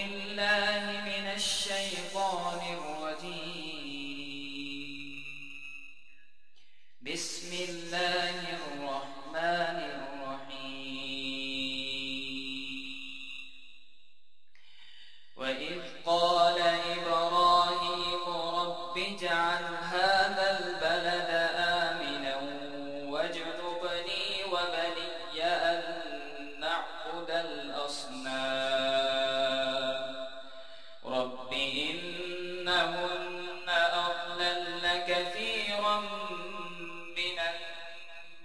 بالله من الشيطان الرجيم. بسم الله الرحمن الرحيم. وإذ قال إبراهيم رب اجعل هذا البلد آمنا واجنبني وبني أن نعبد الأصنام رب إنهن أضللن كثيرا من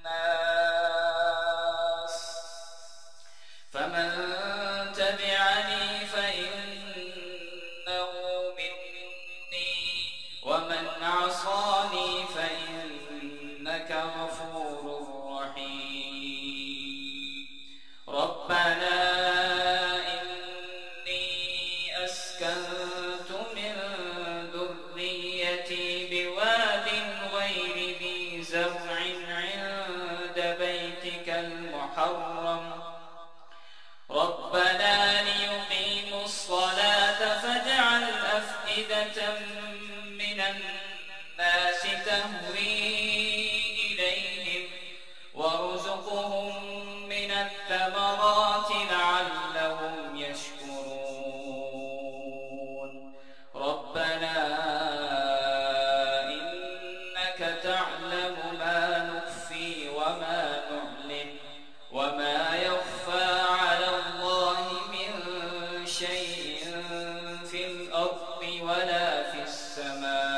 الناس فمن تبعني فإنه مني ومن عصاني فإنك غفور رحيم. ربنا إني أسكنت من ذريتي بواد غير ذي زرع عند بيتك المحرم ربنا ليقيموا الصلاة فاجعل أفئدة من الناس تهوي إليهم وارزقهم من الثمرات لعلهم يشكرون. ربنا إنك تعلم ما نخفي وما نعلن وما يخفى على الله من شيء في الأرض ولا في السماء.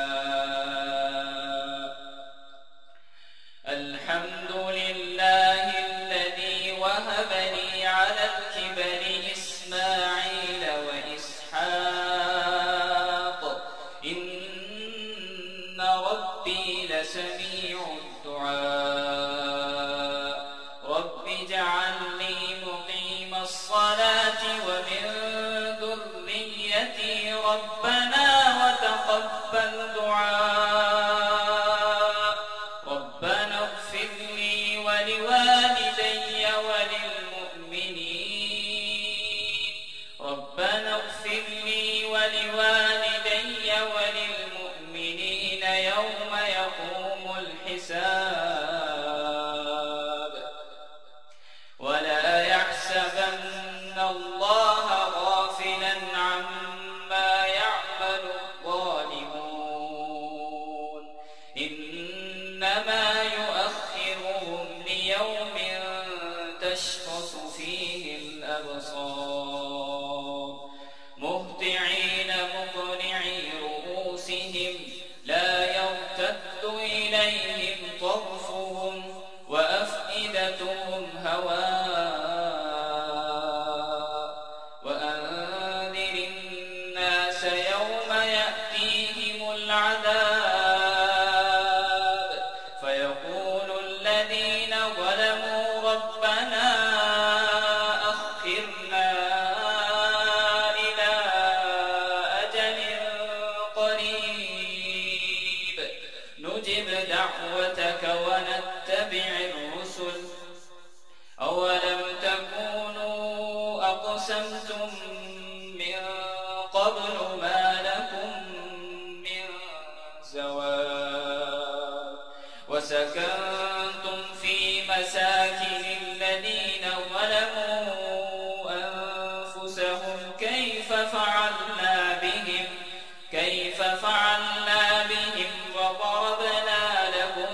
الحمد لله الذي وهب لي على الكبر إسماعيل وإسحاق إن ربي لسميع الدعاء. رب اجعلني مقيم الصلاة ومن ذريتي ربنا وتقبل دعاء. ربنا اغفر لي ولوالدي وللمؤمنين ربنا اغفر لي ولوالدي وللمؤمنين يوم يقوم الحساب. ولا يحسبن الله غافلا عما يعمل الظالمون إنما يؤخرهم ليوم تشخص فيه الأبصار مهطعين مقنعي رؤوسهم لا يرتد إليهم طرفهم وأفئدتهم هواء. وأنذر الناس يوم يأتيهم العذاب فيقول الذين ظلموا ربنا أخرنا إلى أجل قريب نجب دعوتك ونتبع الرسل أولم تكونوا أقسمتم من قبل ما لكم من زوال وسكنتم في مساكن الذين ظلموا أنفسهم كيف فعلنا بهم وضربنا لكم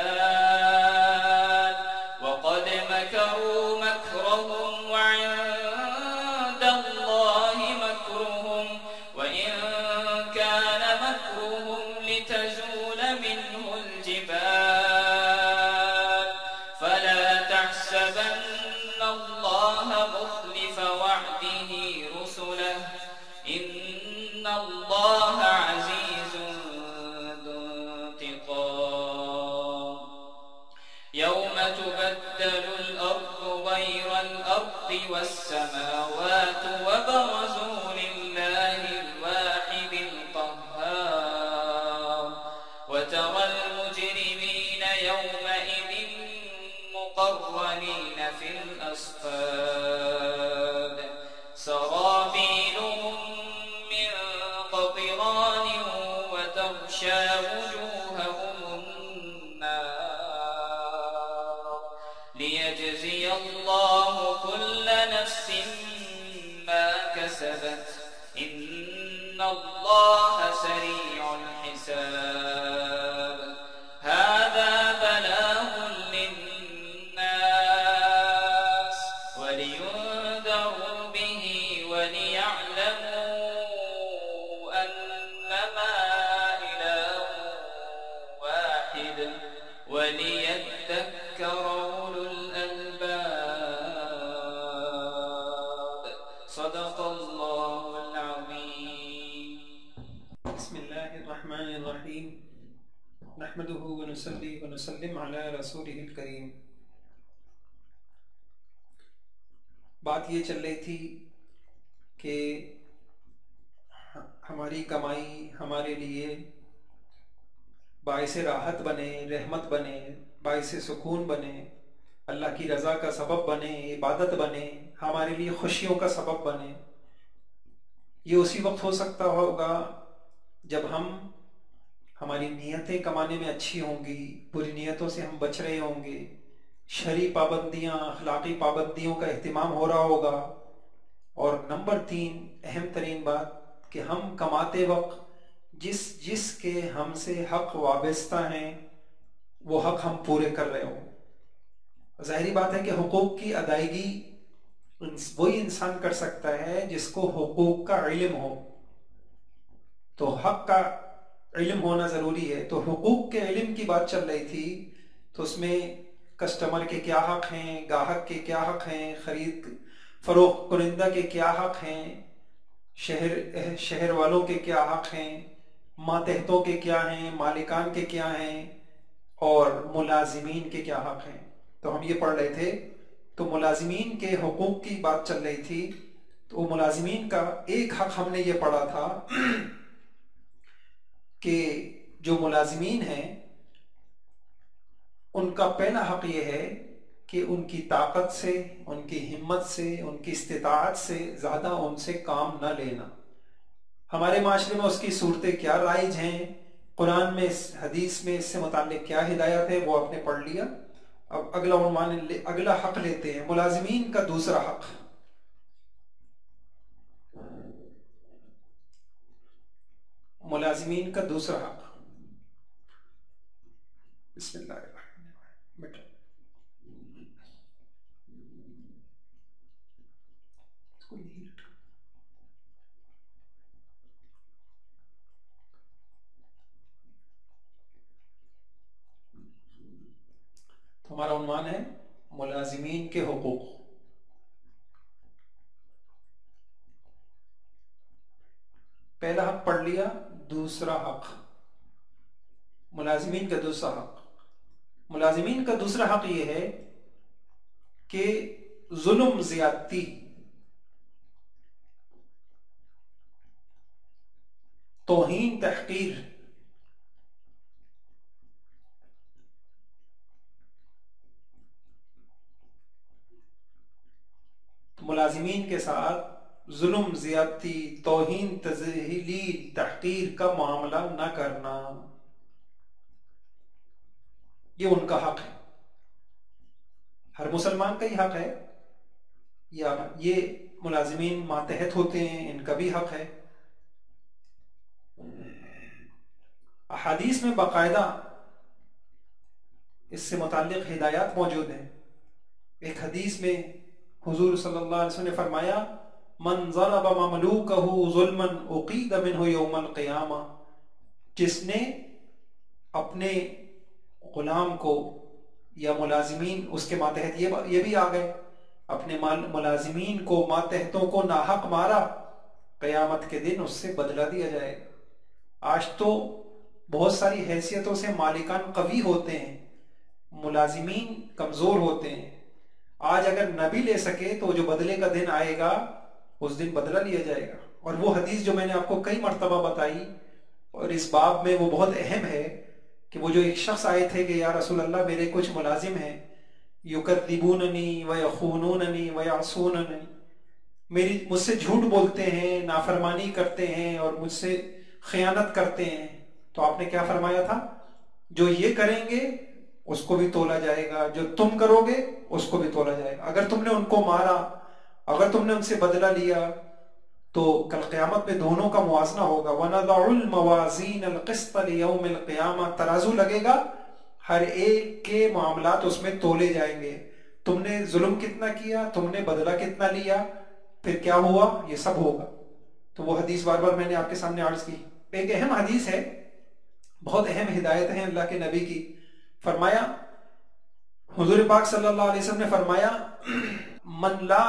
الأمثال وقد مكروا مكرهم وعند الله مكرهم وإن كان مكرهم لتزول منه الجبال فلا تحسبن الله مخلف وعده رسله إن الله عزيز ذو انتقام. يوم تبدل الأرض غير الأرض والسماوات وبرزوا لله الواحد القهار وترى المجرمين يومئذ مقرنين في الأصفاد سرابيل كسبت إن الله سريع الحساب هذا بلاغ للناس ولينذروا به وليعلموا أنما إله واحد وليذكر أولو الألباب صدق الله العظيم. بسم الله الرحمن الرحيم نحمده ونصلي ونسلم على رسوله الكريم. بات یہ چل رہی تھی کہ ہماری کمائی ہمارے لیے باعث راحت بنے، رحمت بنے، باعث سکون بنے، اللہ کی رضا کا سبب بنے، عبادت بنے، ہمارے لیے خوشیوں کا سبب بنے. یہ اسی وقت ہو سکتا ہوگا جب ہماری نیتیں کمانے میں اچھی ہوں گی، بری نیتوں سے ہم بچ رہے ہوں گے، شرعی پابندیاں، اخلاقی پابندیوں کا اہتمام ہو رہا ہوگا. اور نمبر 3 اہم ترین بات کہ ہم کماتے وقت جس کے ہم سے حق وابستہ ہیں وہ حق ہم پورے کر رہے ہوں. ظاہری بات ہے کہ حقوق کی ادائیگی وہی انسان کر سکتا ہے جس کو حقوق کا علم ہو. تو حق کا علم ہونا ضروری ہے. تو حقوق کے علم کی بات چل رہی تھی، تو اس میں کسٹمر کے کیا حق ہیں، گاہک کے کیا حق ہیں، خرید فروخت کنندہ کے کیا حق ہیں، شہر والوں کے کیا حق ہیں، ماتحتوں کے کیا ہیں، مالکان کے کیا ہیں، اور ملازمین کے کیا حق ہیں. تو ہم یہ پڑھ رہے تھے. تو ملازمین کے حقوق کی بات چل رہی تھی. تو ملازمین کا ایک حق ہم نے یہ پڑھا تھا کہ جو ملازمین ہیں ان کا پہلا حق یہ ہے کہ ان کی طاقت سے، ان کی ہمت سے، ان کی استطاعت سے زیادہ ان سے کام نہ لینا. ہمارے معاشرے میں اس کی صورتیں کیا رائج ہیں، قرآن میں، حدیث میں اس سے متعلق کیا ہدایت ہے، وہ آپ نے پڑھ لیا. اب اگلا حق لیتے ہیں، ملازمین کا دوسرا حق. ملازمین کا دوسرا حق. بسم اللہ الرحمن الرحیم. بیٹا ہمارا عنوان ہے ملازمین کے حقوق. پہلا حق پڑھ لیا، دوسرا حق ملازمین کا دوسرا حق. ملازمین کا دوسرا حق یہ ہے کہ ظلم، زیادتی، توہین، تحقیر، ملازمین کے ساتھ ظلم، زیادتی، توہین، تذلیل، تحقیر کا معاملہ نہ کرنا، یہ ان کا حق ہے. ہر مسلمان کا ہی حق ہے. یا یہ ملازمین ماتحت ہوتے ہیں، ان کا بھی حق ہے. احادیث میں باقاعدہ اس سے متعلق ہدایات موجود ہیں. ایک حدیث میں حضور صلی اللہ علیہ وسلم نے فرمایا من ضرب مملوکہ ظلما اقید منہ یوم القیامہ، جس نے اپنے غلام کو یا ملازمین، اس کے ماتحت یہ بھی آ گئے، اپنے ملازمین کو، ماتحتوں کو ناحق مارا، قیامت کے دن اس سے بدلہ دیا جائے گا. آج تو بہت ساری حیثیتوں سے مالکان قوی ہوتے ہیں، ملازمین کمزور ہوتے ہیں. آج اگر نہ بھی لے سکے تو جو بدلے کا دن آئے گا اس دن بدلہ لیا جائے گا. اور وہ حدیث جو میں نے آپ کو کئی مرتبہ بتائی اور اس باب میں وہ بہت اہم ہے کہ وہ جو ایک شخص آئے تھے کہ یا رسول اللہ میرے کچھ ملازم ہیں یکذبوننی ویخونوننی ویعصوننی، مجھ سے جھوٹ بولتے ہیں، نافرمانی کرتے ہیں اور مجھ سے خیانت کرتے ہیں. تو آپ نے کیا فرمایا تھا؟ جو یہ کریں گے اس کو بھی تولا جائے گا، جو تم کرو گے اس کو بھی تولا جائے گا. اگر تم نے ان کو مارا، اگر تم نے ان سے بدلہ لیا تو کل قیامت میں دونوں کا موازنہ ہوگا. وَنَضَعُ الْمَوَازِينَ الْقِسْطَ لِيَوْمِ الْقِيَامَةِ، ترازو لگے گا، ہر ایک کے معاملات اس میں تولے جائیں گے. تم نے ظلم کتنا کیا، تم نے بدلہ کتنا لیا، پھر کیا ہوا، یہ سب ہوگا. تو وہ حدیث بار بار میں نے آپ کے سامنے عرض کی. ایک اہم حدیث ہے، بہت اہم ہدایت ہے اللہ کے نبی کی. فرمایا حضور پاک صلی اللہ علیہ وسلم نے فرمایا من لا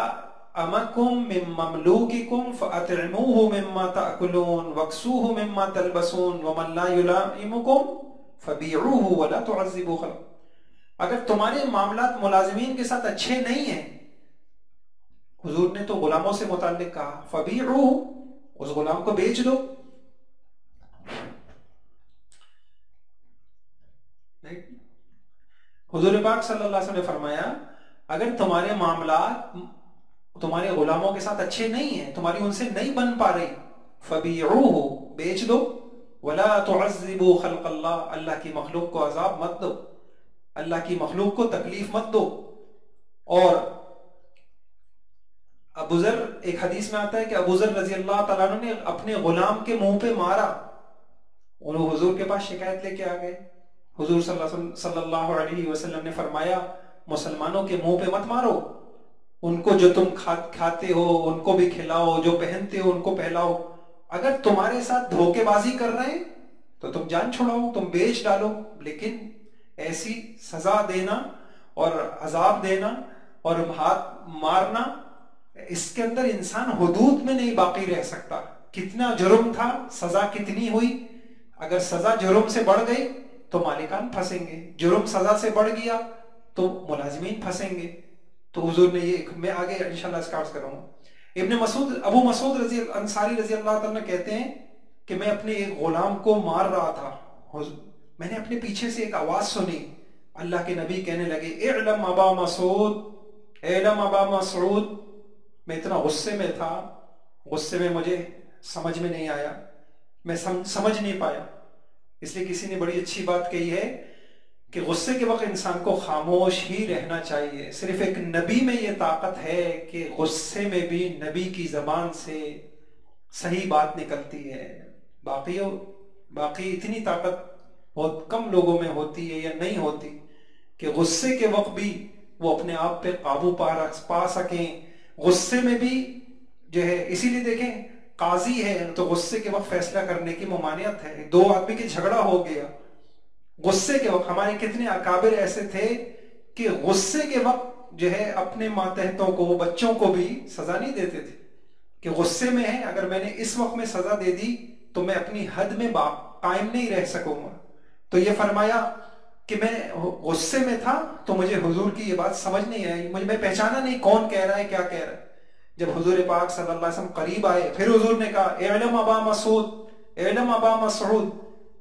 امکم من مملوککم فاطعموه مما تاکلون واکسوه مما تلبسون ومن لا یلائمکم فبیعوه ولا تعذبوا خلق. اگر تمہارے معاملات ملازمین کے ساتھ اچھے نہیں ہیں، حضور نے تو غلاموں سے متعلق کہا، فبیعوه، اس غلام کو بیچ دو. حضور پاک صلی اللہ علیہ وسلم نے فرمایا اگر تمہارے معاملات تمہارے غلاموں کے ساتھ اچھے نہیں ہیں، تمہاری ان سے نہیں بن پا رہی، فبیعوہ، بیچ دو، ولا تعذبوا خلق اللہ، اللہ کی مخلوق کو عذاب مت دو، اللہ کی مخلوق کو تکلیف مت دو. اور ابو ذر، ایک حدیث میں آتا ہے کہ ابو ذر رضی اللہ تعالیٰ عنہ نے اپنے غلام کے منہ پہ مارا، اور وہ حضور کے پاس شکایت لے کے آ گئے. حضور صلی اللہ علیہ وسلم نے فرمایا مسلمانوں کے منہ پہ مت مارو، ان کو جو تم کھاتے ہو ان کو بھی کھلاؤ، جو پہنتے ہو ان کو پہلاؤ. اگر تمہارے ساتھ دھوکے بازی کر رہے ہیں تو تم جان چھڑاؤ، تم بیچ ڈالو، لیکن ایسی سزا دینا اور عذاب دینا اور ہاتھ مارنا، اس کے اندر انسان حدود میں نہیں باقی رہ سکتا. کتنا جرم تھا، سزا کتنی ہوئی. اگر سزا جرم سے بڑھ گئی تو مالکان پھنسیں گے، جرم سزا سے بڑھ گیا تو ملازمین پھنسیں گے. تو حضور نے یہ، میں آگے انشاءاللہ اس کا عرض کروں گا. ابو مسعود انصاری رضی اللہ تعالیٰ کہتے ہیں کہ میں اپنے ایک غلام کو مار رہا تھا، میں نے اپنے پیچھے سے ایک آواز سنی، اللہ کے نبی کہنے لگے اعلم ابا مسعود، اعلم ابا مسعود. میں اتنا غصے میں تھا، غصے میں مجھے سمجھ میں نہیں آیا، میں سمجھ نہیں پایا. اس لیے کسی نے بڑی اچھی بات کہی ہے کہ غصے کے وقت انسان کو خاموش ہی رہنا چاہیے. صرف ایک نبی میں یہ طاقت ہے کہ غصے میں بھی نبی کی زبان سے صحیح بات نکلتی ہے. باقی اتنی طاقت بہت کم لوگوں میں ہوتی ہے یا نہیں ہوتی کہ غصے کے وقت بھی وہ اپنے آپ پہ قابو پا سکیں. غصے میں بھی جو ہے، اسی لیے دیکھیں قاضی ہے تو غصے کے وقت فیصلہ کرنے کی ممانعت ہے. دو آدمی کے جھگڑا ہو گیا غصے کے وقت، ہمارے کتنے اکابر ایسے تھے کہ غصے کے وقت جو ہے اپنے ماتحتوں کو، بچوں کو بھی سزا نہیں دیتے تھے کہ غصے میں ہے، اگر میں نے اس وقت میں سزا دے دی تو میں اپنی حد میں قائم نہیں رہ سکوں گا. تو یہ فرمایا کہ میں غصے میں تھا تو مجھے حضور کی یہ بات سمجھ نہیں آئی، میں پہچانا نہیں کون کہہ رہا ہے، کیا کہہ رہا ہے. جب حضور پاک صلی اللہ علیہ وسلم قریب آئے پھر حضور نے کہا اعلم ابا مسعود، اعلم ابا مسعود.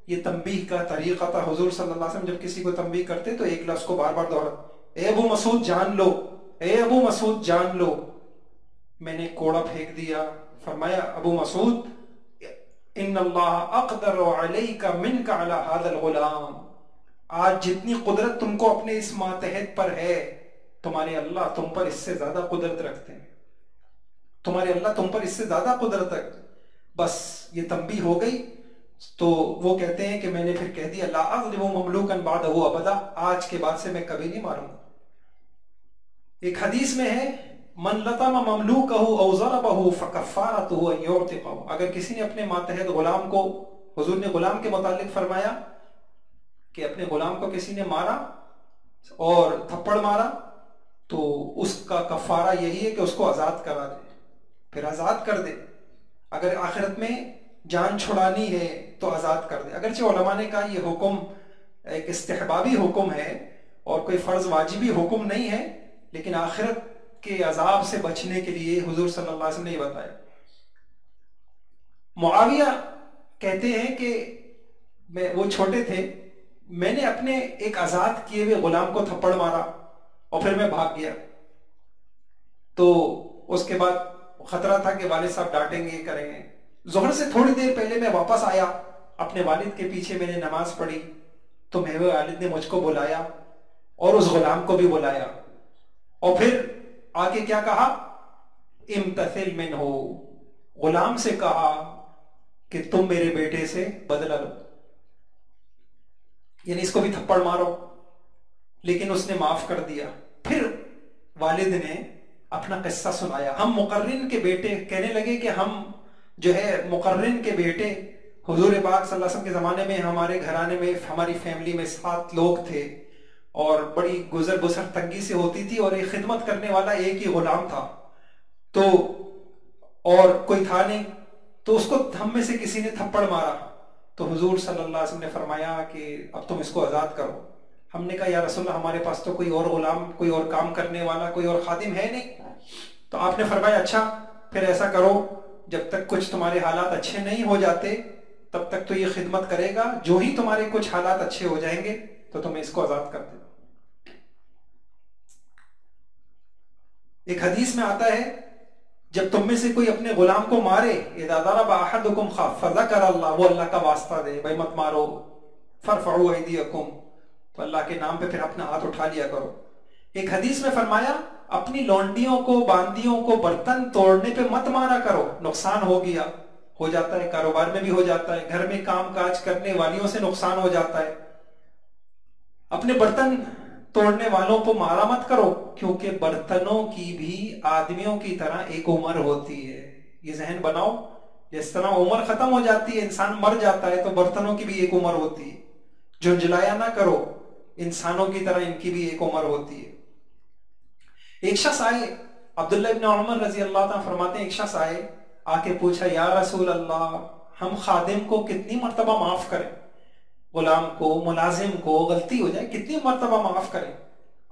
یہ تنبیہ کا طریقہ تھا. حضور صلی اللہ علیہ وسلم جب کسی کو تنبیہ کرتے تو ایک لفظ کو بار بار دہرا، اے ابو مسعود جان لو، اے ابو مسعود جان لو. میں نے کوڑا پھینک دیا. فرمایا ابو مسعود ان اللہ اقدر علیک منک علی ھذا الغلام، آج جتنی قدرت تم کو اپنے اس ماتحت پر ہے، تمہارے اللہ تم پر اس سے زیادہ قدرت رکھتے ہیں، تمہارے اللہ تم پر اس سے زیادہ قدرت رکھتے ہیں. بس یہ تنبیہ ہو گئی. تو وہ کہتے ہیں کہ میں نے پھر کہہ دیا لا اضرب مملوکا بعدہ ابدا، آج کے بعد سے میں کبھی نہیں ماروں گا. ایک حدیث میں ہے من لطم مملوکہ او ضربہ فکفارتہ ان یعتقہ، اگر کسی نے اپنے ماتحت غلام کو، حضور نے غلام کے متعلق فرمایا کہ اپنے غلام کو کسی نے مارا اور تھپڑ مارا تو اس کا کفارہ یہی ہے کہ اس کو آزاد کرا دے، پھر آزاد کر دے. اگر آخرت میں جان چھڑانی ہے تو آزاد کر دے. اگرچہ علماء نے کہا یہ حکم ایک استحبابی حکم ہے اور کوئی فرض واجبی حکم نہیں ہے، لیکن آخرت کے عذاب سے بچنے کے لیے حضور صلی اللہ علیہ وسلم نے یہ بتایا. معاویہ کہتے ہیں کہ وہ چھوٹے تھے، میں نے اپنے ایک آزاد کیے ہوئے غلام کو تھپڑ مارا اور پھر میں بھاگ گیا. تو اس کے بعد خطرہ تھا کہ والد صاحب ڈانٹیں گے، کریں گے. ظہر سے تھوڑی دیر پہلے میں واپس آیا، اپنے والد کے پیچھے میں نے نماز پڑھی تو میرے والد نے مجھ کو بلایا اور اس غلام کو بھی بلایا اور پھر آگے کیا کہا امتثل منہ، غلام سے کہا کہ تم میرے بیٹے سے بدلہ لو، یعنی اس کو بھی تھپڑ مارو، لیکن اس نے معاف کر دیا۔ پھر والد نے اپنا قصہ سنایا۔ ہم مقرن کے بیٹے، کہنے لگے کہ ہم جو ہے مقرن کے بیٹے، حضور پاک صلی اللہ علیہ وسلم کے زمانے میں ہمارے گھرانے میں، ہماری فیملی میں 7 لوگ تھے، اور بڑی گزر بسر تنگی سے ہوتی تھی، اور ایک خدمت کرنے والا ایک ہی غلام تھا، تو اور کوئی تھا نہیں، تو اس کو ہم میں سے کسی نے تھپڑ مارا، تو حضور صلی اللہ علیہ وسلم نے فرمایا کہ اب تم اس کو آزاد کرو۔ ہم نے کہا یا رسول اللہ ہمارے پاس تو کوئی اور غلام، کوئی اور کام کرنے والا، کوئی اور خادم ہے نہیں۔ تو آپ نے فرمایا اچھا پھر ایسا کرو، جب تک کچھ تمہارے حالات اچھے نہیں ہو جاتے تب تک تو یہ خدمت کرے گا، جو ہی تمہارے کچھ حالات اچھے ہو جائیں گے تو تمہیں اس کو آزاد کر دے۔ ایک حدیث میں آتا ہے جب تم میں سے کوئی اپنے غلام کو مارے، اذا ضرب احدکم فذکر اللہ، وہ اللہ کا واسطہ دے، بھائی مت مارو، فرفعوا ایدیکم، تو اللہ کے نام پہ پھر اپنا ہاتھ اٹھا لیا کرو۔ ایک حدیث میں فرمایا اپنی لونڈیوں کو، باندیوں کو برتن توڑنے پہ مت مارا کرو، نقصان ہو گیا، ہو جاتا ہے، کاروبار میں بھی ہو جاتا ہے، گھر میں کام کاج کرنے والیوں سے نقصان ہو جاتا ہے۔ اپنے برتن توڑنے والوں کو مارا مت کرو، کیونکہ برتنوں کی بھی آدمیوں کی طرح ایک عمر ہوتی ہے۔ یہ ذہن بناؤ، جس طرح عمر ختم ہو جاتی ہے، انسان مر جاتا ہے، تو برتنوں کی بھی ایک عمر ہوتی ہے۔ جھنجھلایا نہ کرو، انسانوں کی طرح ان کی بھی ایک عمر ہوتی ہے۔ ایک شخص آئے، عبداللہ ابن عمر رضی اللہ تعالیٰ فرماتے ہیں، ایک شخص آئے، آ کے پوچھا یا رسول اللہ ہم خادم کو کتنی مرتبہ معاف کریں، غلام کو، ملازم کو غلطی ہو جائے کتنی مرتبہ معاف کریں؟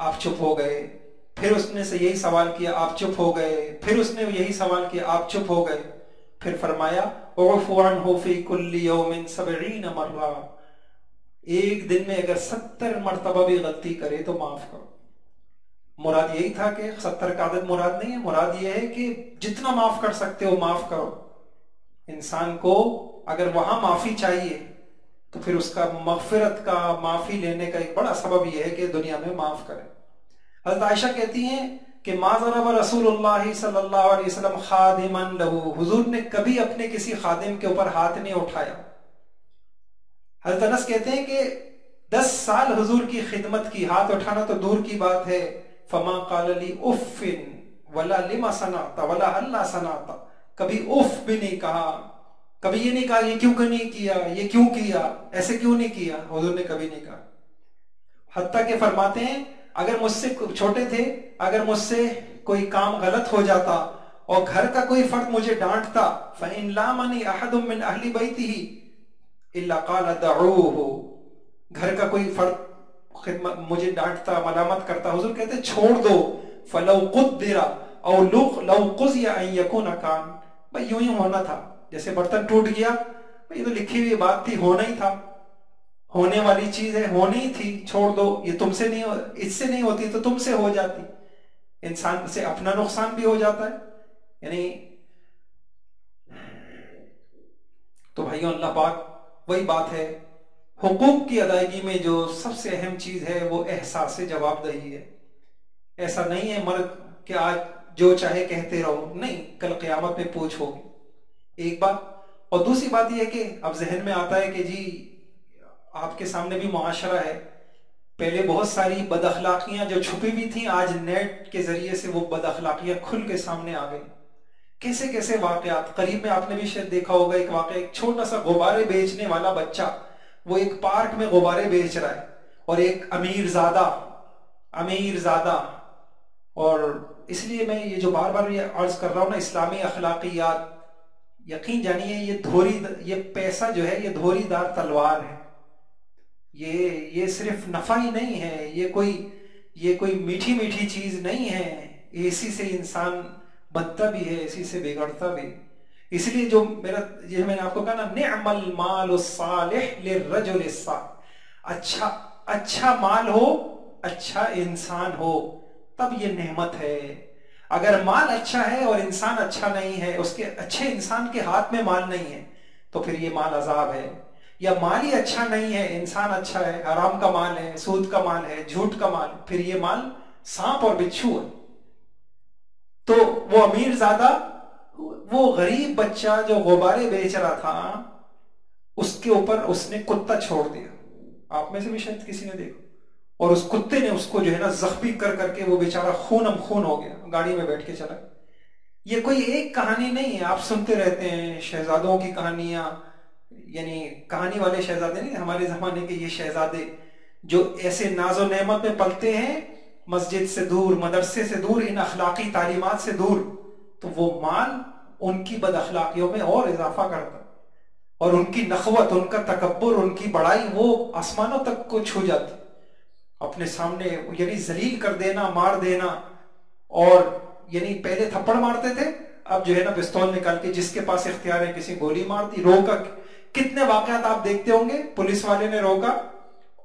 آپ چپ ہو گئے، پھر اس نے سے یہی سوال کیا، آپ چپ ہو گئے، پھر اس نے یہی سوال کیا، آپ چپ ہو گئے، پھر فرمایا اعفو عنہ فی کل یوم 70 مرہ، ایک دن میں اگر 70 مرتبہ بھی غلطی کرے تو معاف کرو۔ مراد یہی تھا کہ 70 کا عدد مراد نہیں ہے، مراد یہ ہے کہ جتنا معاف کر سکتے ہو معاف کرو۔ انسان کو اگر وہاں معافی چاہیے تو پھر اس کا مغفرت کا، معافی لینے کا ایک بڑا سبب یہ ہے کہ دنیا میں معاف کرے۔ حضرت عائشہ کہتی ہیں کہ ما ضرب رسول اللہ صلی اللہ علیہ وسلم خادما لہو، حضور نے کبھی اپنے کسی خادم کے اوپر ہاتھ نہیں اٹھایا۔ حضرت انس کہتے ہیں کہ 10 سال حضور کی خدمت کی، ہاتھ اٹھانا تو دور کی بات ہے، فما قال لی اف ولا لما صنعت ولا ہلا صنعت، کبھی اف بھی نہیں کہا، کبھی یہ نہیں کہا یہ کیوں نہیں کیا، یہ کیوں کیا، ایسے کیوں نہیں کیا، حضور نے کبھی نہیں کہا۔ حتیٰ کہ فرماتے ہیں اگر مجھ سے چھوٹے تھے، اگر مجھ سے کوئی کام غلط ہو جاتا اور گھر کا کوئی فرد مجھے ڈانٹتا، فَإِن لَامَنِي أَحَدٌ مِّنْ أَهْلِ بَيْتِهِ إِلَّا قَالَ دَعُوهُ، گھر کا کوئی فرد خدمت مجھے ڈانٹتا، ملامت کرتا، حضور کہتے چھوڑ دو، فَلَوْ قُدِّرَ أَوْ لَوْ قُضِيَ أَن يَكُونَ كَانَ، بھئی یوں ہی ہونا تھا، جیسے برتن ٹوٹ گیا، یہ تو لکھی ہوئی بات تھی، ہونا ہی تھا، ہونے والی چیز ہے، ہونی ہی تھی، چھوڑ دو، یہ تم سے نہیں، اس سے نہیں ہوتی تو تم سے ہو جاتی۔ انسان سے اپنا نقصان بھی ہو جاتا ہے، یعنی تو بھائیوں اللہ پاک وہی بات ہے، حقوق کی ادائیگی میں جو سب سے اہم چیز ہے وہ احساس جواب دہی ہے۔ ایسا نہیں ہے مرد کہ آج جو چاہے کہتے رہو، نہیں، کل قیامت میں پوچھ ہوگی، ایک بات۔ اور دوسری بات یہ ہے کہ اب ذہن میں آتا ہے کہ جی آپ کے سامنے بھی معاشرہ ہے، پہلے بہت ساری بد اخلاقیاں جو چھپی ہوئی تھیں، آج نیٹ کے ذریعے سے وہ بد اخلاقیاں کھل کے سامنے آ گئی۔ کیسے کیسے واقعات، قریب میں آپ نے بھی شاید دیکھا ہوگا ایک واقعہ، ایک چھوٹا سا غبارے بیچنے والا بچہ، وہ ایک پارک میں غبارے بیچ رہا ہے، اور ایک امیر زادہ، اور اس لیے میں یہ جو بار بار یہ عرض کر رہا ہوں نا، اسلامی اخلاقیات، یقین جانیے یہ پیسہ جو ہے یہ دھوری دار تلوار ہے، یہ صرف نفع ہی نہیں ہے، یہ کوئی میٹھی میٹھی چیز نہیں ہے، اسی سے انسان بنتا بھی ہے، اسی سے بگڑتا بھی۔ اس لیے جو میں نے آپ کو کہا نا، نعم المال الصالح للرجل الصالح، اچھا مال ہو، اچھا انسان ہو، تب یہ نعمت ہے۔ اگر مال اچھا ہے اور انسان اچھا نہیں ہے، اس کے اچھے انسان کے ہاتھ میں مال نہیں ہے، تو پھر یہ مال عذاب ہے۔ یا مال ہی اچھا نہیں ہے، انسان اچھا ہے، حرام کا مال ہے، سود کا مال ہے، جھوٹ کا مال ہے، پھر یہ مال سانپ اور بچھو ہے۔ تو وہ امیر زادہ وہ غریب بچہ جو غبارے بیچ رہا تھا اس کے اوپر اس نے کتا چھوڑ دیا، آپ میں سے بھی شاید کسی نے دیکھا، اور اس کتے نے اس کو جو ہے نا زخمی کر کر کے وہ بیچارہ خونم خون ہو گیا، گاڑی میں بیٹھ کے چلا۔ یہ کوئی ایک کہانی نہیں ہے، آپ سنتے رہتے ہیں شہزادوں کی کہانیاں، یعنی کہانی والے شہزادے نہیں، ہمارے زمانے کے یہ شہزادے جو ایسے ناز و نعمت میں پلتے ہیں، مسجد سے دور، مدرسے سے دور، ان اخلاقی تعلیمات سے دور، تو وہ مال ان کی بد اخلاقیوں میں اور اضافہ کرتا، اور ان کی نخوت، ان کا تکبر، ان کی بڑائی وہ آسمانوں تک کو چھو جاتی، اپنے سامنے یعنی ذلیل کر دینا، مار دینا۔ اور یعنی پہلے تھپڑ مارتے تھے، اب جو ہے نا پستول نکال کے جس کے پاس اختیار ہے کسی گولی مار دی، روکا۔ کتنے واقعات آپ دیکھتے ہوں گے، پولیس والے نے روکا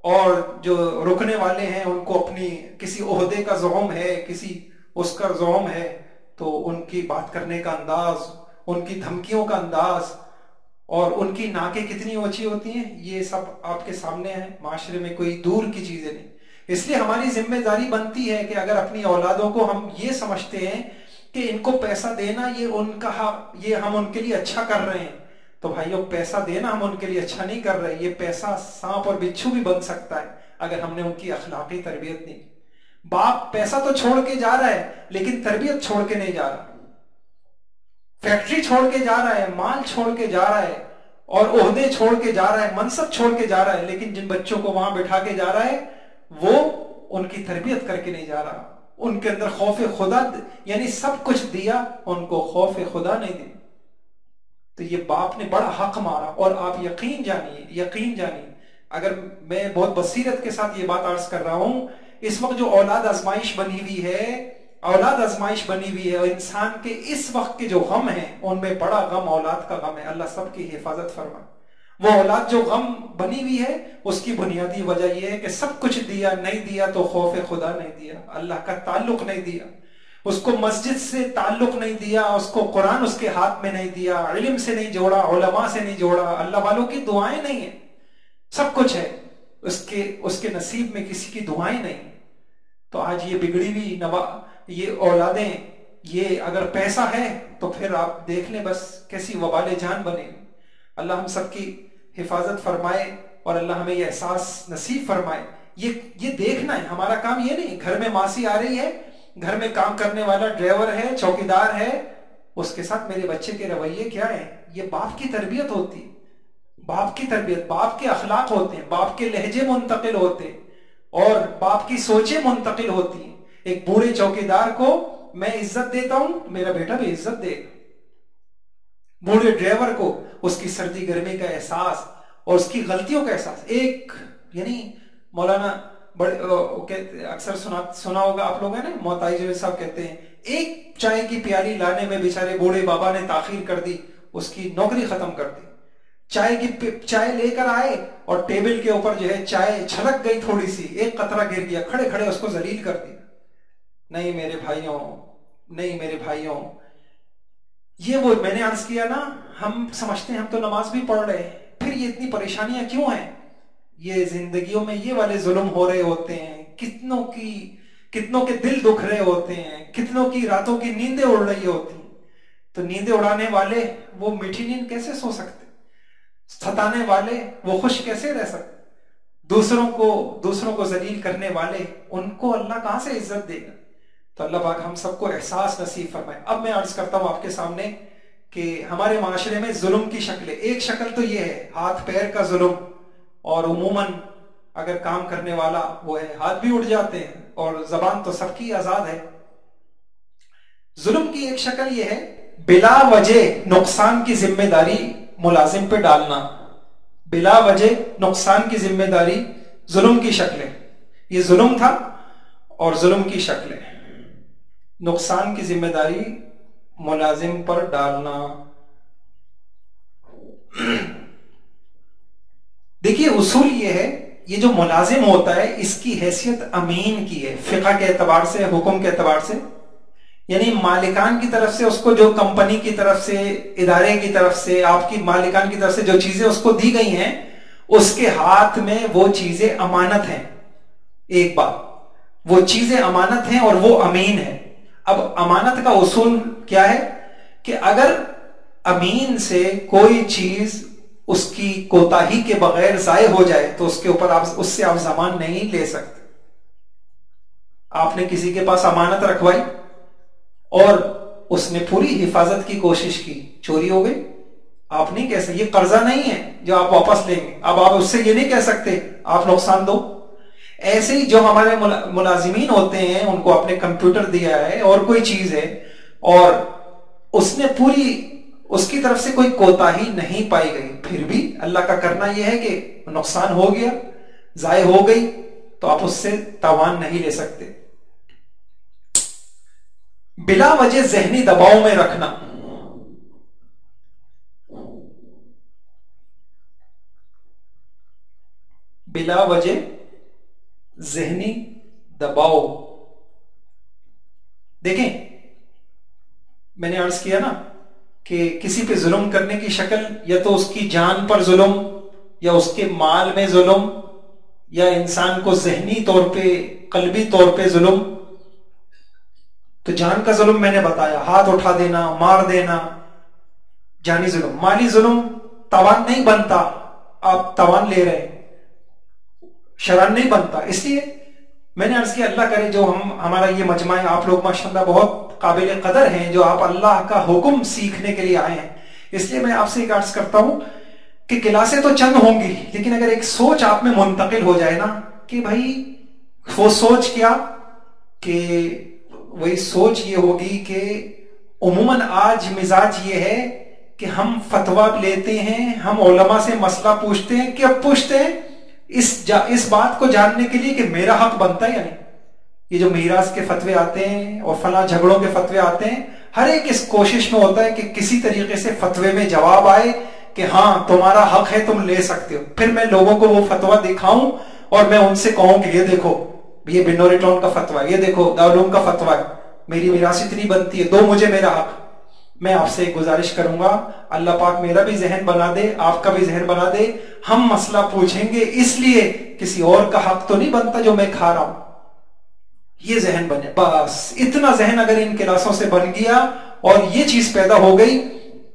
اور جو رکنے والے ہیں ان کو اپنی کسی عہدے کا زعم ہے، کسی اس کا زعم ہے، تو ان کی بات کرنے کا انداز، ان کی دھمکیوں کا انداز، اور ان کی ناکیں کتنی اونچی ہوتی ہیں، یہ سب آپ کے سامنے ہے، معاشرے میں کوئی دور کی چیزیں نہیں۔ اس لیے ہماری ذمہ داری بنتی ہے کہ اگر اپنی اولادوں کو ہم یہ سمجھتے ہیں کہ ان کو پیسہ دینا یہ ان کا حق، یہ ہم ان کے لیے اچھا کر رہے ہیں، تو بھائیو پیسہ دینا ہم ان کے لیے اچھا نہیں کر رہے، یہ پیسہ سانپ اور بچھو بھی بن سکتا ہے اگر ہم نے ان کی اخلاقی تربیت نہیں۔ باپ پیسہ تو چھوڑ کے جا رہا ہے لیکن تربیت چھوڑ کے نہیں جا رہا، فیکٹری چھوڑ کے جا رہا ہے، مال چھوڑ کے جا رہا ہے، اور عہدے چھوڑ کے جا رہا ہے، منصب چھوڑ کے جا رہا ہے، لیکن جن بچوں کو وہاں بٹھا کے جا رہا ہے وہ ان کی تربیت کر کے نہیں جا رہا، ان کے اندر خوف خدا، یعنی سب کچھ دیا، ان کو خوف خدا نہیں دیا۔ تو یہ باپ نے بڑا حق مارا، اور آپ یقین جانیے، اگر میں بہت بصیرت کے ساتھ یہ بات عرض کر رہا ہوں، اس وقت جو اولاد آزمائش بنی ہوئی ہے، اور انسان کے اس وقت کے جو غم ہیں ان میں بڑا غم اولاد کا غم ہے، اللہ سب کی حفاظت فرمائے۔ وہ اولاد جو غم بنی ہوئی ہے اس کی بنیادی وجہ یہ ہے کہ سب کچھ دیا، نہیں دیا تو خوف خدا نہیں دیا، اللہ کا تعلق نہیں دیا، اس کو مسجد سے تعلق نہیں دیا، اس کو قرآن اس کے ہاتھ میں نہیں دیا، علم سے نہیں جوڑا، علماء سے نہیں جوڑا، اللہ والوں کی دعائیں نہیں ہیں، سب کچھ ہے، اس کے نصیب میں کسی کی دعائیں نہیں۔ تو آج یہ بگڑی ہوئی یہ اولادیں، یہ اگر پیسہ ہے تو پھر آپ دیکھ لیں بس کیسی وبال جان بنے۔ اللہ ہم سب کی حفاظت فرمائے، اور اللہ ہمیں یہ احساس نصیب فرمائے۔ یہ دیکھنا ہے، ہمارا کام یہ نہیں گھر میں ماسی آ رہی ہے، گھر میں کام کرنے والا ڈرائیور ہے، چوکیدار ہے، اس کے ساتھ میرے بچے کے رویے کیا ہیں، یہ باپ کی تربیت ہوتی ہے، باپ کی تربیت، باپ کے اخلاق ہوتے ہیں، باپ کے لہجے منتقل ہوتے ہیں، اور باپ کی سوچیں منتقل ہوتی ہیں۔ ایک بوڑھے چوکیدار کو میں عزت دیتا ہوں، میرا بیٹا بھی عزت دے گا۔ بوڑھے ڈرائیور کو اس کی سردی گرمی کا احساس اور اس کی غلطیوں کا احساس، ایک یعنی مولانا اکثر سنا ہوگا آپ لوگوں نے، محتاج صاحب کہتے ہیں ایک چائے کی پیالی لانے میں بیچارے بوڑھے بابا نے تاخیر کر دی، اس کی نوکری ختم کر دی۔ چائے لے کر آئے اور ٹیبل کے اوپر جو ہے چائے چھلک گئی، تھوڑی سی ایک قطرہ گر گیا، کھڑے کھڑے اس کو ذلیل کر دیا۔ نہیں میرے بھائیوں، یہ وہ میں نے عرض کیا نا، ہم سمجھتے ہیں ہم تو نماز بھی پڑھ رہے ہیں، پھر یہ اتنی پریشانیاں کیوں ہیں؟ یہ زندگیوں میں یہ والے ظلم ہو رہے ہوتے ہیں، کتنوں کے دل دکھ رہے ہوتے ہیں، کتنوں کی راتوں کی نیندیں اڑ رہی ہوتی ہیں۔ تو نیندیں اڑانے والے وہ میٹھی نیند کیسے سو سکتے؟ ستانے والے وہ خوش کیسے رہ سکتے؟ دوسروں کو ذلیل کرنے والے، ان کو اللہ کہاں سے عزت دے گا؟ تو اللہ پاک ہم سب کو احساس نصیب فرمائے۔ اب میں عرض کرتا ہوں آپ کے سامنے کہ ہمارے معاشرے میں ظلم کی شکلیں، ایک شکل تو یہ ہے ہاتھ پیر کا ظلم، اور عموماً اگر کام کرنے والا وہ ہے ہاتھ بھی اٹھ جاتے ہیں، اور زبان تو سب کی آزاد ہے۔ ظلم کی ایک شکل یہ ہے بلا وجہ نقصان کی ذمہ داری ملازم پہ ڈالنا، بلا وجہ نقصان کی ذمہ داری، ظلم کی شکلیں، یہ ظلم تھا اور ظلم کی شکلیں، نقصان کی ذمہ داری ملازم پر ڈالنا۔ دیکھیے اصول یہ ہے، یہ جو ملازم ہوتا ہے اس کی حیثیت امین کی ہے، فقہ کے اعتبار سے، حکم کے اعتبار سے، یعنی مالکان کی طرف سے اس کو جو کمپنی کی طرف سے، ادارے کی طرف سے، آپ کی مالکان کی طرف سے جو چیزیں اس کو دی گئی ہیں، اس کے ہاتھ میں وہ چیزیں امانت ہیں۔ ایک بات، وہ چیزیں امانت ہیں اور وہ امین ہے۔ اب امانت کا اصول کیا ہے کہ اگر امین سے کوئی چیز اس کی کوتاہی کے بغیر ضائع ہو جائے تو اس کے اوپر اس سے آپ ضمان نہیں لے سکتے. آپ نے کسی کے پاس امانت رکھوائی اور اس نے پوری حفاظت کی کوشش کی, چوری ہو گئی, آپ نہیں کہہ سکتے, یہ قرضہ نہیں ہے جو آپ واپس لیں گے, اب آپ اس سے یہ نہیں کہہ سکتے آپ نقصان دو. ایسے ہی جو ہمارے ملازمین ہوتے ہیں ان کو آپ نے کمپیوٹر دیا ہے اور کوئی چیز ہے اور اس نے پوری اس کی طرف سے کوئی کوتاہی نہیں پائی گئی, پھر بھی اللہ کا کرنا یہ ہے کہ نقصان ہو گیا, ضائع ہو گئی, تو آپ اس سے تاوان نہیں لے سکتے. بلا وجہ ذہنی دباؤ میں رکھنا, بلا وجہ ذہنی دباؤ. دیکھیں میں نے عرض کیا نا کہ کسی پہ ظلم کرنے کی شکل یا تو اس کی جان پر ظلم یا اس کے مال میں ظلم یا انسان کو ذہنی طور پہ قلبی طور پہ ظلم. تو جان کا ظلم میں نے بتایا, ہاتھ اٹھا دینا, مار دینا, جانی ظلم. مالی ظلم تاوان نہیں بنتا, آپ تاوان لے رہے, شران نہیں بنتا. اس لیے میں نے عرض کیا اللہ کرے جو ہمارا یہ مجمع ہے, آپ لوگ ماشاءاللہ بہت قابل قدر ہیں جو آپ اللہ کا حکم سیکھنے کے لیے آئے ہیں. اس لیے میں آپ سے ایک عرض کرتا ہوں کہ کلاسیں تو چند ہوں گی, لیکن اگر ایک سوچ آپ میں منتقل ہو جائے نا کہ بھائی وہ سوچ کیا, کہ وہی سوچ یہ ہوگی کہ عموماً آج مزاج یہ ہے کہ ہم فتویٰ لیتے ہیں, ہم علماء سے مسئلہ پوچھتے ہیں, کیا پوچھتے ہیں اس بات کو جاننے کے لیے کہ میرا حق بنتا ہے یا نہیں. یہ جو میراث کے فتوے آتے ہیں اور فلاں جھگڑوں کے فتوے آتے ہیں, ہر ایک اس کوشش میں ہوتا ہے کہ کسی طریقے سے فتوے میں جواب آئے کہ ہاں تمہارا حق ہے, تم لے سکتے ہو. پھر میں لوگوں کو وہ فتویٰ دکھاؤں اور میں ان سے کہوں کہ یہ دیکھو یہ بنوری ٹاؤن کا فتویٰ, یہ دیکھو دارالعلوم کا فتویٰ ہے, میری میراث اتنی بنتی ہے, دو مجھے میرا حق. میں آپ سے ایک گزارش کروں گا, اللہ پاک میرا بھی ذہن بنا دے, آپ کا بھی ذہن بنا دے. ہم مسئلہ پوچھیں گے اس لیے کسی اور کا حق تو نہیں بنتا جو میں کھا رہا ہوں, یہ ذہن بنے. بس اتنا ذہن اگر ان کلاسوں سے بن گیا اور یہ چیز پیدا ہو گئی,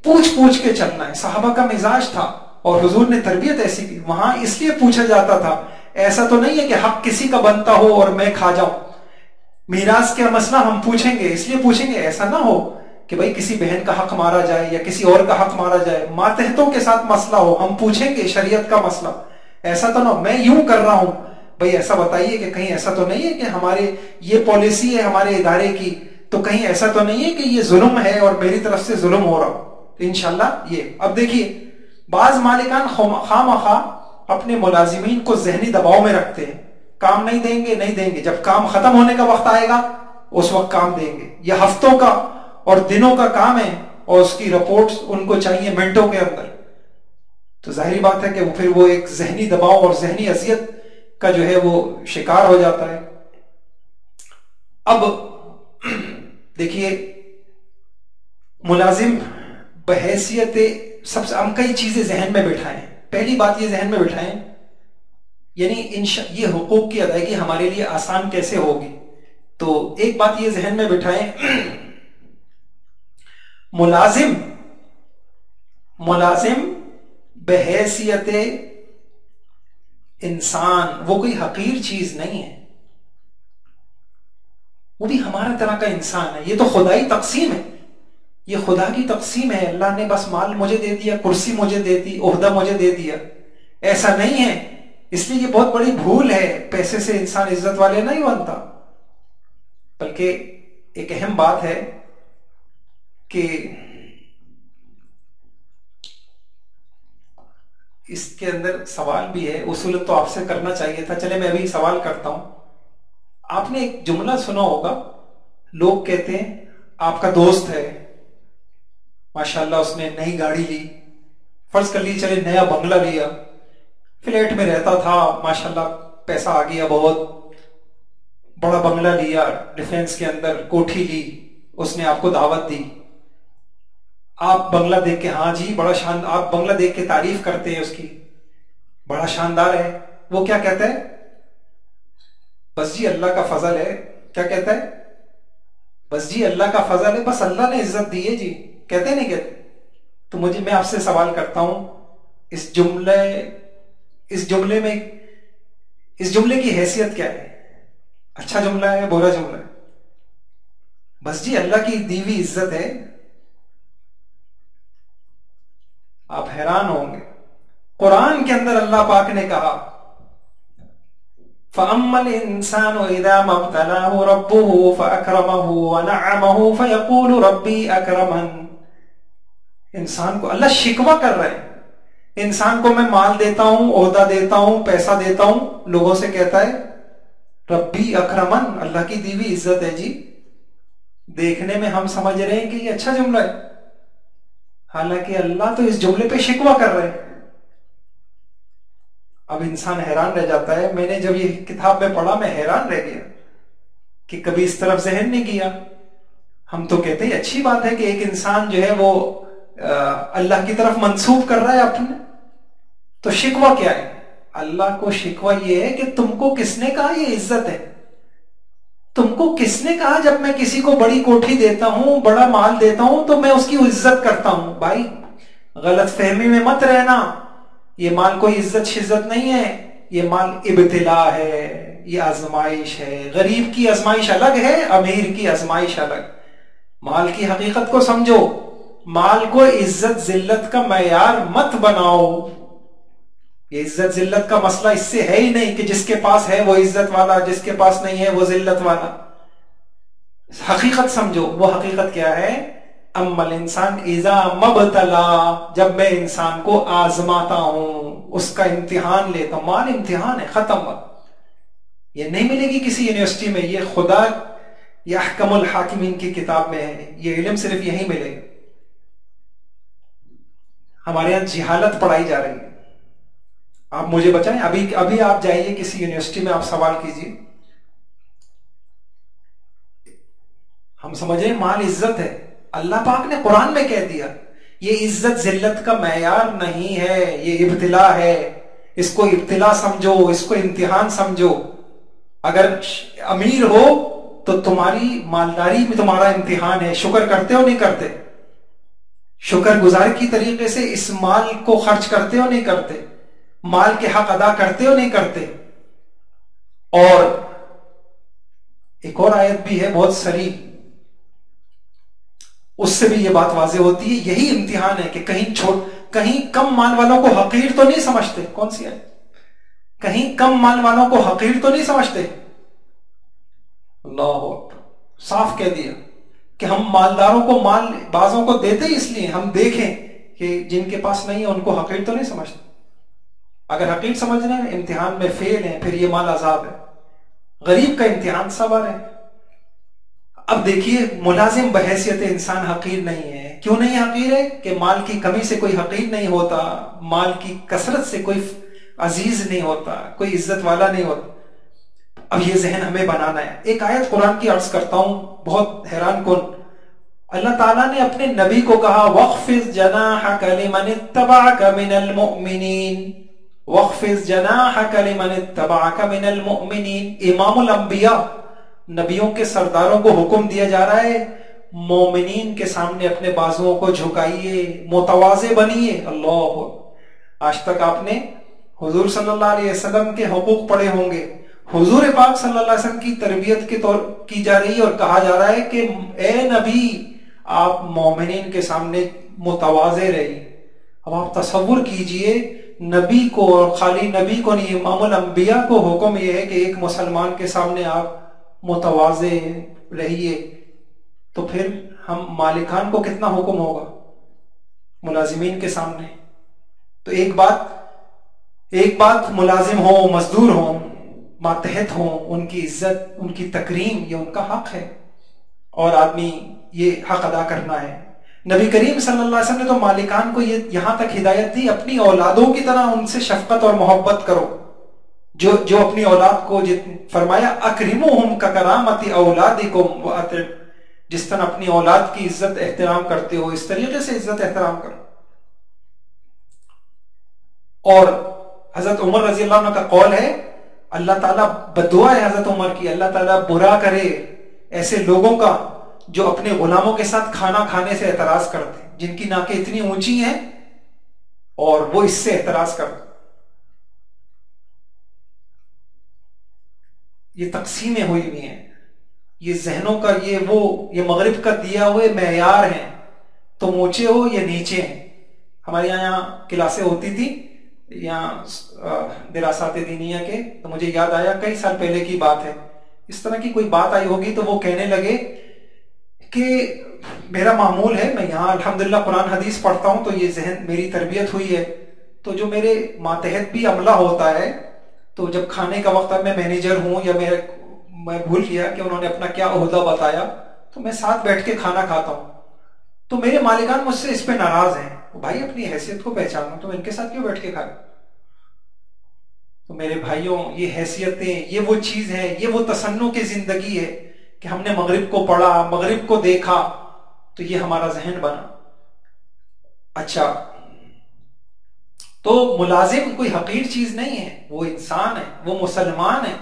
پوچھ پوچھ کے چلنا ہے. صحابہ کا مزاج تھا اور حضور نے تربیت ایسی کی, وہاں اس لیے پوچھا جاتا تھا. ایسا تو نہیں ہے کہ حق کسی کا بنتا ہو اور میں کھا جاؤں. میراث کا مسئلہ ہم پوچھیں گے اس لیے پوچھیں گے, ایسا نہ ہو کہ بھائی کسی بہن کا حق مارا جائے یا کسی اور کا حق مارا جائے, ماتحتوں کے ساتھ مسئلہ ہو, ہم پوچھیں گے شریعت کا مسئلہ. ایسا تو نہ ہو میں یوں کر رہا ہوں, بھائی ایسا بتائیے کہ کہیں ایسا تو نہیں ہے کہ ہمارے یہ پالیسی ہے ہمارے ادارے کی, تو کہیں ایسا تو نہیں ہے کہ یہ ظلم ہے اور میری طرف سے ظلم ہو رہا. تو انشاءاللہ یہ اب دیکھیے بعض مالکان خواہ اپنے ملازمین کو ذہنی دباؤ میں رکھتے ہیں, کام نہیں دیں گے, نہیں دیں گے, جب کام ختم ہونے کا وقت آئے گا اس وقت کام دیں گے. یہ ہفتوں کا اور دنوں کا کام ہے اور اس کی رپورٹس ان کو چاہیے منٹوں کے اندر. تو ظاہری بات ہے کہ پھر وہ ایک ذہنی دباؤ اور ذہنی اذیت کا جو ہے وہ شکار ہو جاتا ہے. اب دیکھیے ملازم بحیثیت سب سے ہم کئی چیزیں ذہن میں بٹھائیں. پہلی بات یہ ذہن میں بٹھائیں یعنی یہ حقوق کی ادائیگی ہمارے لیے آسان کیسے ہوگی. تو ایک بات یہ ذہن میں بٹھائیں, ملازم بحیثیت انسان وہ کوئی حقیر چیز نہیں ہے, وہ بھی ہمارا طرح کا انسان ہے. یہ تو خدائی تقسیم ہے, یہ خدا کی تقسیم ہے. اللہ نے بس مال مجھے دے دیا, کرسی مجھے دے دی, عہدہ مجھے دے دیا, ایسا نہیں ہے. اس لیے یہ بہت بڑی بھول ہے, پیسے سے انسان عزت والے نہیں بنتا. بلکہ ایک اہم بات ہے کہ اس کے اندر سوال بھی ہے, اصول تو آپ سے کرنا چاہیے تھا, چلے میں ابھی سوال کرتا ہوں. آپ نے ایک جملہ سنا ہوگا, لوگ کہتے ہیں آپ کا دوست ہے ماشاءاللہ اس نے نئی گاڑی لی, فرض کر لی چلے نیا بنگلہ لیا, فلیٹ میں رہتا تھا ماشاءاللہ پیسہ آ گیا, بہت بڑا بنگلہ لیا, ڈیفینس کے اندر کوٹھی لی, اس نے آپ کو دعوت دی. آپ بنگلہ دیکھ کے ہاں جی بڑا شاندار, آپ بنگلہ دیکھ کے تعریف کرتے ہیں اس کی, بڑا شاندار ہے. وہ کیا کہتا ہے, بس جی اللہ کا فضل ہے. کیا کہتا ہے, بس جی اللہ کا فضل ہے, بس اللہ نے عزت دی ہے جی, کہتے نہیں کہتے؟ تو میں آپ سے سوال کرتا ہوں، اس جملے کی حیثیت کیا ہے؟ اچھا جملہ ہے، برا جملہ ہے؟ بس جی اللہ کی دی ہوئی عزت ہے. آپ حیران ہوں گے، قرآن کے اندر اللہ پاک نے کہا فَأَمَّا الْإِنسَانُ إِذَا مَا ابْتَلَاهُ رَبُّهُ فَأَكْرَمَهُ وَنَعَّمَهُ فَيَقُولُ رَبِّي أَكْرَمَنِ. انسان کو اللہ شکوہ کر رہے ہیں، انسان کو میں مال دیتا ہوں، عہدہ دیتا ہوں، پیسہ دیتا ہوں، لوگوں سے کہتا ہے ربی اکرمن، اللہ کی دی ہوئی عزت ہے. جی دیکھنے میں ہم سمجھ رہے ہیں کہ یہ اچھا جملہ ہے، حالانکہ اللہ تو اس جملے پہ شکوہ کر رہے ہیں. اب انسان حیران رہ جاتا ہے. میں نے جب یہ کتاب میں پڑھا میں حیران رہ گیا کہ کبھی اس طرف ذہن نہیں کیا. ہم تو کہتے ہیں اچھی بات ہے کہ ایک انسان جو ہے وہ اللہ کی طرف منسوب کر رہا ہے اپنے، تو شکوہ کیا ہے؟ اللہ کو شکوہ یہ ہے کہ تم کو کس نے کہا یہ عزت ہے؟ تم کو کس نے کہا جب میں کسی کو بڑی کوٹھی دیتا ہوں، بڑا مال دیتا ہوں تو میں اس کی عزت کرتا ہوں؟ بھائی غلط فہمی میں مت رہنا، یہ مال کوئی عزت شزت نہیں ہے، یہ مال ابتلا ہے، یہ آزمائش ہے. غریب کی آزمائش الگ ہے، امیر کی آزمائش الگ. مال کی حقیقت کو سمجھو، مال کو عزت ذلت کا معیار مت بناؤ. یہ عزت ذلت کا مسئلہ اس سے ہے ہی نہیں کہ جس کے پاس ہے وہ عزت والا، جس کے پاس نہیں ہے وہ ذلت والا. حقیقت سمجھو. وہ حقیقت کیا ہے؟ اما الانسان اذا مبتلا، جب میں انسان کو آزماتا ہوں، اس کا امتحان لیتا ہوں. مال امتحان ہے، ختم بات. یہ نہیں ملے گی کسی یونیورسٹی میں، یہ خدا یا احکم الحاکمین کی کتاب میں ہے. یہ علم صرف یہیں ملے گا. ہمارے یہاں جہالت پڑھائی جا رہی ہے. آپ مجھے بچائیں، ابھی آپ جائیے کسی یونیورسٹی میں، آپ سوال کیجیے. ہم سمجھیں مال عزت ہے. اللہ پاک نے قرآن میں کہہ دیا یہ عزت ذلت کا معیار نہیں ہے، یہ ابتلا ہے. اس کو ابتلا سمجھو، اس کو امتحان سمجھو. اگر امیر ہو تو تمہاری مالداری میں تمہارا امتحان ہے. شکر کرتے ہو نہیں کرتے؟ شکر گزار کی طریقے سے اس مال کو خرچ کرتے ہو نہیں کرتے؟ مال کے حق ادا کرتے ہو نہیں کرتے؟ اور ایک اور آیت بھی ہے بہت صریح، اس سے بھی یہ بات واضح ہوتی ہے. یہی امتحان ہے کہ کہیں کم مال والوں کو حقیر تو نہیں سمجھتے. کون سی آیت؟ کہیں کم مال والوں کو حقیر تو نہیں سمجھتے. اللہ اکبر، صاف کہہ دیا کہ ہم مالداروں کو مال بعضوں کو دیتے ہی اس لیے ہم دیکھیں کہ جن کے پاس نہیں ہے ان کو حقیر تو نہیں سمجھتے. اگر حقیر سمجھ رہے ہیں امتحان میں فیل ہیں، پھر یہ مال عذاب ہے. غریب کا امتحان صبر ہے. اب دیکھیے ملازم بحیثیت انسان حقیر نہیں ہے. کیوں نہیں حقیر ہے؟ کہ مال کی کمی سے کوئی حقیر نہیں ہوتا، مال کی کثرت سے کوئی عزیز نہیں ہوتا، کوئی عزت والا نہیں ہوتا. اب یہ ذہن ہمیں بنانا ہے. ایک آیت قرآن کی عرض کرتا ہوں بہت حیران کن. اللہ تعالیٰ نے اپنے نبی کو کہا وَاخْفِضْ جَنَاحَكَ لِمَنِ اتَّبَعَكَ مِنَ الْمُؤْمِنِينَ. وَاخْفِضْ جَنَاحَكَ لِمَنِ اتَّبَعَكَ مِنَ الْمُؤْمِنِينَ. امام الانبیاء، نبیوں کے سرداروں کو حکم دیا جا رہا ہے مومنین کے سامنے اپنے بازوؤں کو جھکائیے، متواضع بنیے. اللہ، آج تک آپ نے حضور صلی اللہ علیہ وسلم کے حقوق پڑھے ہوں گے. حضور پاک صلی اللہ علیہ وسلم کی تربیت کے طور کی جا رہی ہے اور کہا جا رہا ہے کہ اے نبی آپ مومنین کے سامنے متواضع رہیے. اب آپ تصور کیجئے نبی کو، اور خالی نبی کو نہیں امام الانبیاء کو حکم یہ ہے کہ ایک مسلمان کے سامنے آپ متواضع رہیے، تو پھر ہم مالکان کو کتنا حکم ہوگا ملازمین کے سامنے. تو ایک بات ملازم ہو، مزدور ہو، ماتحت ہوں، ان کی عزت، ان کی تکریم یہ ان کا حق ہے اور آدمی یہ حق ادا کرنا ہے. نبی کریم صلی اللہ علیہ وسلم نے تو مالکان کو یہاں تک ہدایت دی اپنی اولادوں کی طرح ان سے شفقت اور محبت کرو. جو اپنی اولاد کو فرمایا اکرموہم ککرامت اولادکم واتر، جس طرح اپنی اولاد کی عزت احترام کرتے ہو اس طریقے سے عزت احترام کرو. اور حضرت عمر رضی اللہ عنہ کا قول ہے، اللہ تعالیٰ بدعا ہے حضرت عمر کی، اللہ تعالیٰ برا کرے ایسے لوگوں کا جو اپنے غلاموں کے ساتھ کھانا کھانے سے اعتراض کرتے ہیں، جن کی ناکیں اتنی اونچی ہیں اور وہ اس سے اعتراض کرتے ہیں. یہ تقسیمیں ہوئی ہوئی ہیں، یہ ذہنوں کا یہ مغرب کا دیا ہوئے معیار ہیں. تم اونچے ہو یا نیچے ہیں. ہمارے یہاں کلاسیں ہوتی تھی یہاں دراسات دینیہ کے، تو مجھے یاد آیا کئی سال پہلے کی بات ہے، اس طرح کی کوئی بات آئی ہوگی تو وہ کہنے لگے کہ میرا معمول ہے، میں یہاں الحمدللہ قرآن حدیث پڑھتا ہوں تو یہ ذہن میری تربیت ہوئی ہے، تو جو میرے ماتحت بھی عملہ ہوتا ہے تو جب کھانے کا وقت میں مینیجر ہوں یا میں بھول گیا کہ انہوں نے اپنا کیا عہدہ بتایا، تو میں ساتھ بیٹھ کے کھانا کھاتا ہوں، تو میرے مالکان مجھ سے اس پہ ناراض ہیں. بھائی اپنی حیثیت کو پہچانو، تم ان کے ساتھ کیوں بیٹھ کے کھائے؟ تو میرے بھائیوں، یہ حیثیتیں، یہ وہ چیز ہے، یہ وہ تصنع کی زندگی ہے کہ ہم نے مغرب کو پڑھا، مغرب کو دیکھا تو یہ ہمارا ذہن بنا. اچھا، تو ملازم کوئی حقیر چیز نہیں ہے، وہ انسان ہے، وہ مسلمان ہے.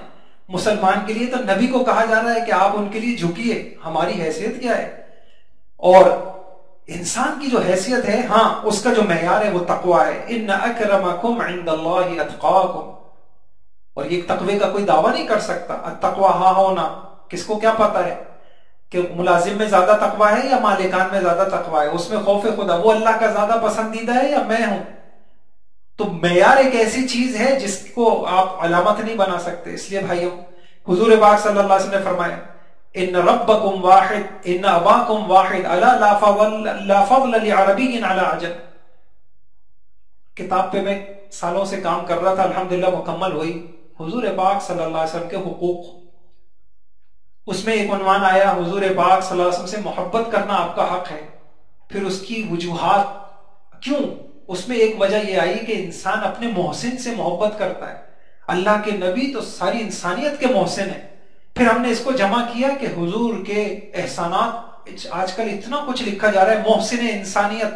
مسلمان کے لیے تو نبی کو کہا جا رہا ہے کہ آپ ان کے لیے جھکیے. ہماری حیثیت کیا ہے؟ اور انسان کی جو حیثیت ہے، ہاں اس کا جو معیار ہے وہ تقوی ہے. ان اکرمکم عند اللہ اتقاکم. اور یہ تقوی کا کوئی دعویٰ نہیں کر سکتا. التقوی ہاں ہونا، کس کو کیا پتا ہے کہ ملازم میں زیادہ تقوی ہے یا مالکان میں زیادہ تقوی ہے، اس میں خوف خدا وہ اللہ کا زیادہ پسندیدہ ہے یا میں ہوں. تو معیار ایک ایسی چیز ہے جس کو آپ علامت نہیں بنا سکتے. اس لیے بھائیوں، حضور پاک صلی اللہ علیہ وسلم نے فرمایا ان ربکم واحد ان اباکم واحد الا لا فضل لعربی علی عجم. کتاب پہ میں سالوں سے کام کر رہا تھا، الحمدللہ مکمل ہوئی. حضور پاک صلی اللہ علیہ وسلم کے حقوق، اس میں ایک عنوان آیا حضور پاک صلی اللہ علیہ وسلم سے محبت کرنا آپ کا حق ہے. پھر اس کی وجوہات کیوں، اس میں ایک وجہ یہ آئی کہ انسان اپنے محسن سے محبت کرتا ہے. اللہ کے نبی تو ساری انسانیت کے محسن ہیں. پھر ہم نے اس کو جمع کیا کہ حضور کے احسانات، آج کل اتنا کچھ لکھا جا رہا ہے، محسن انسانیت،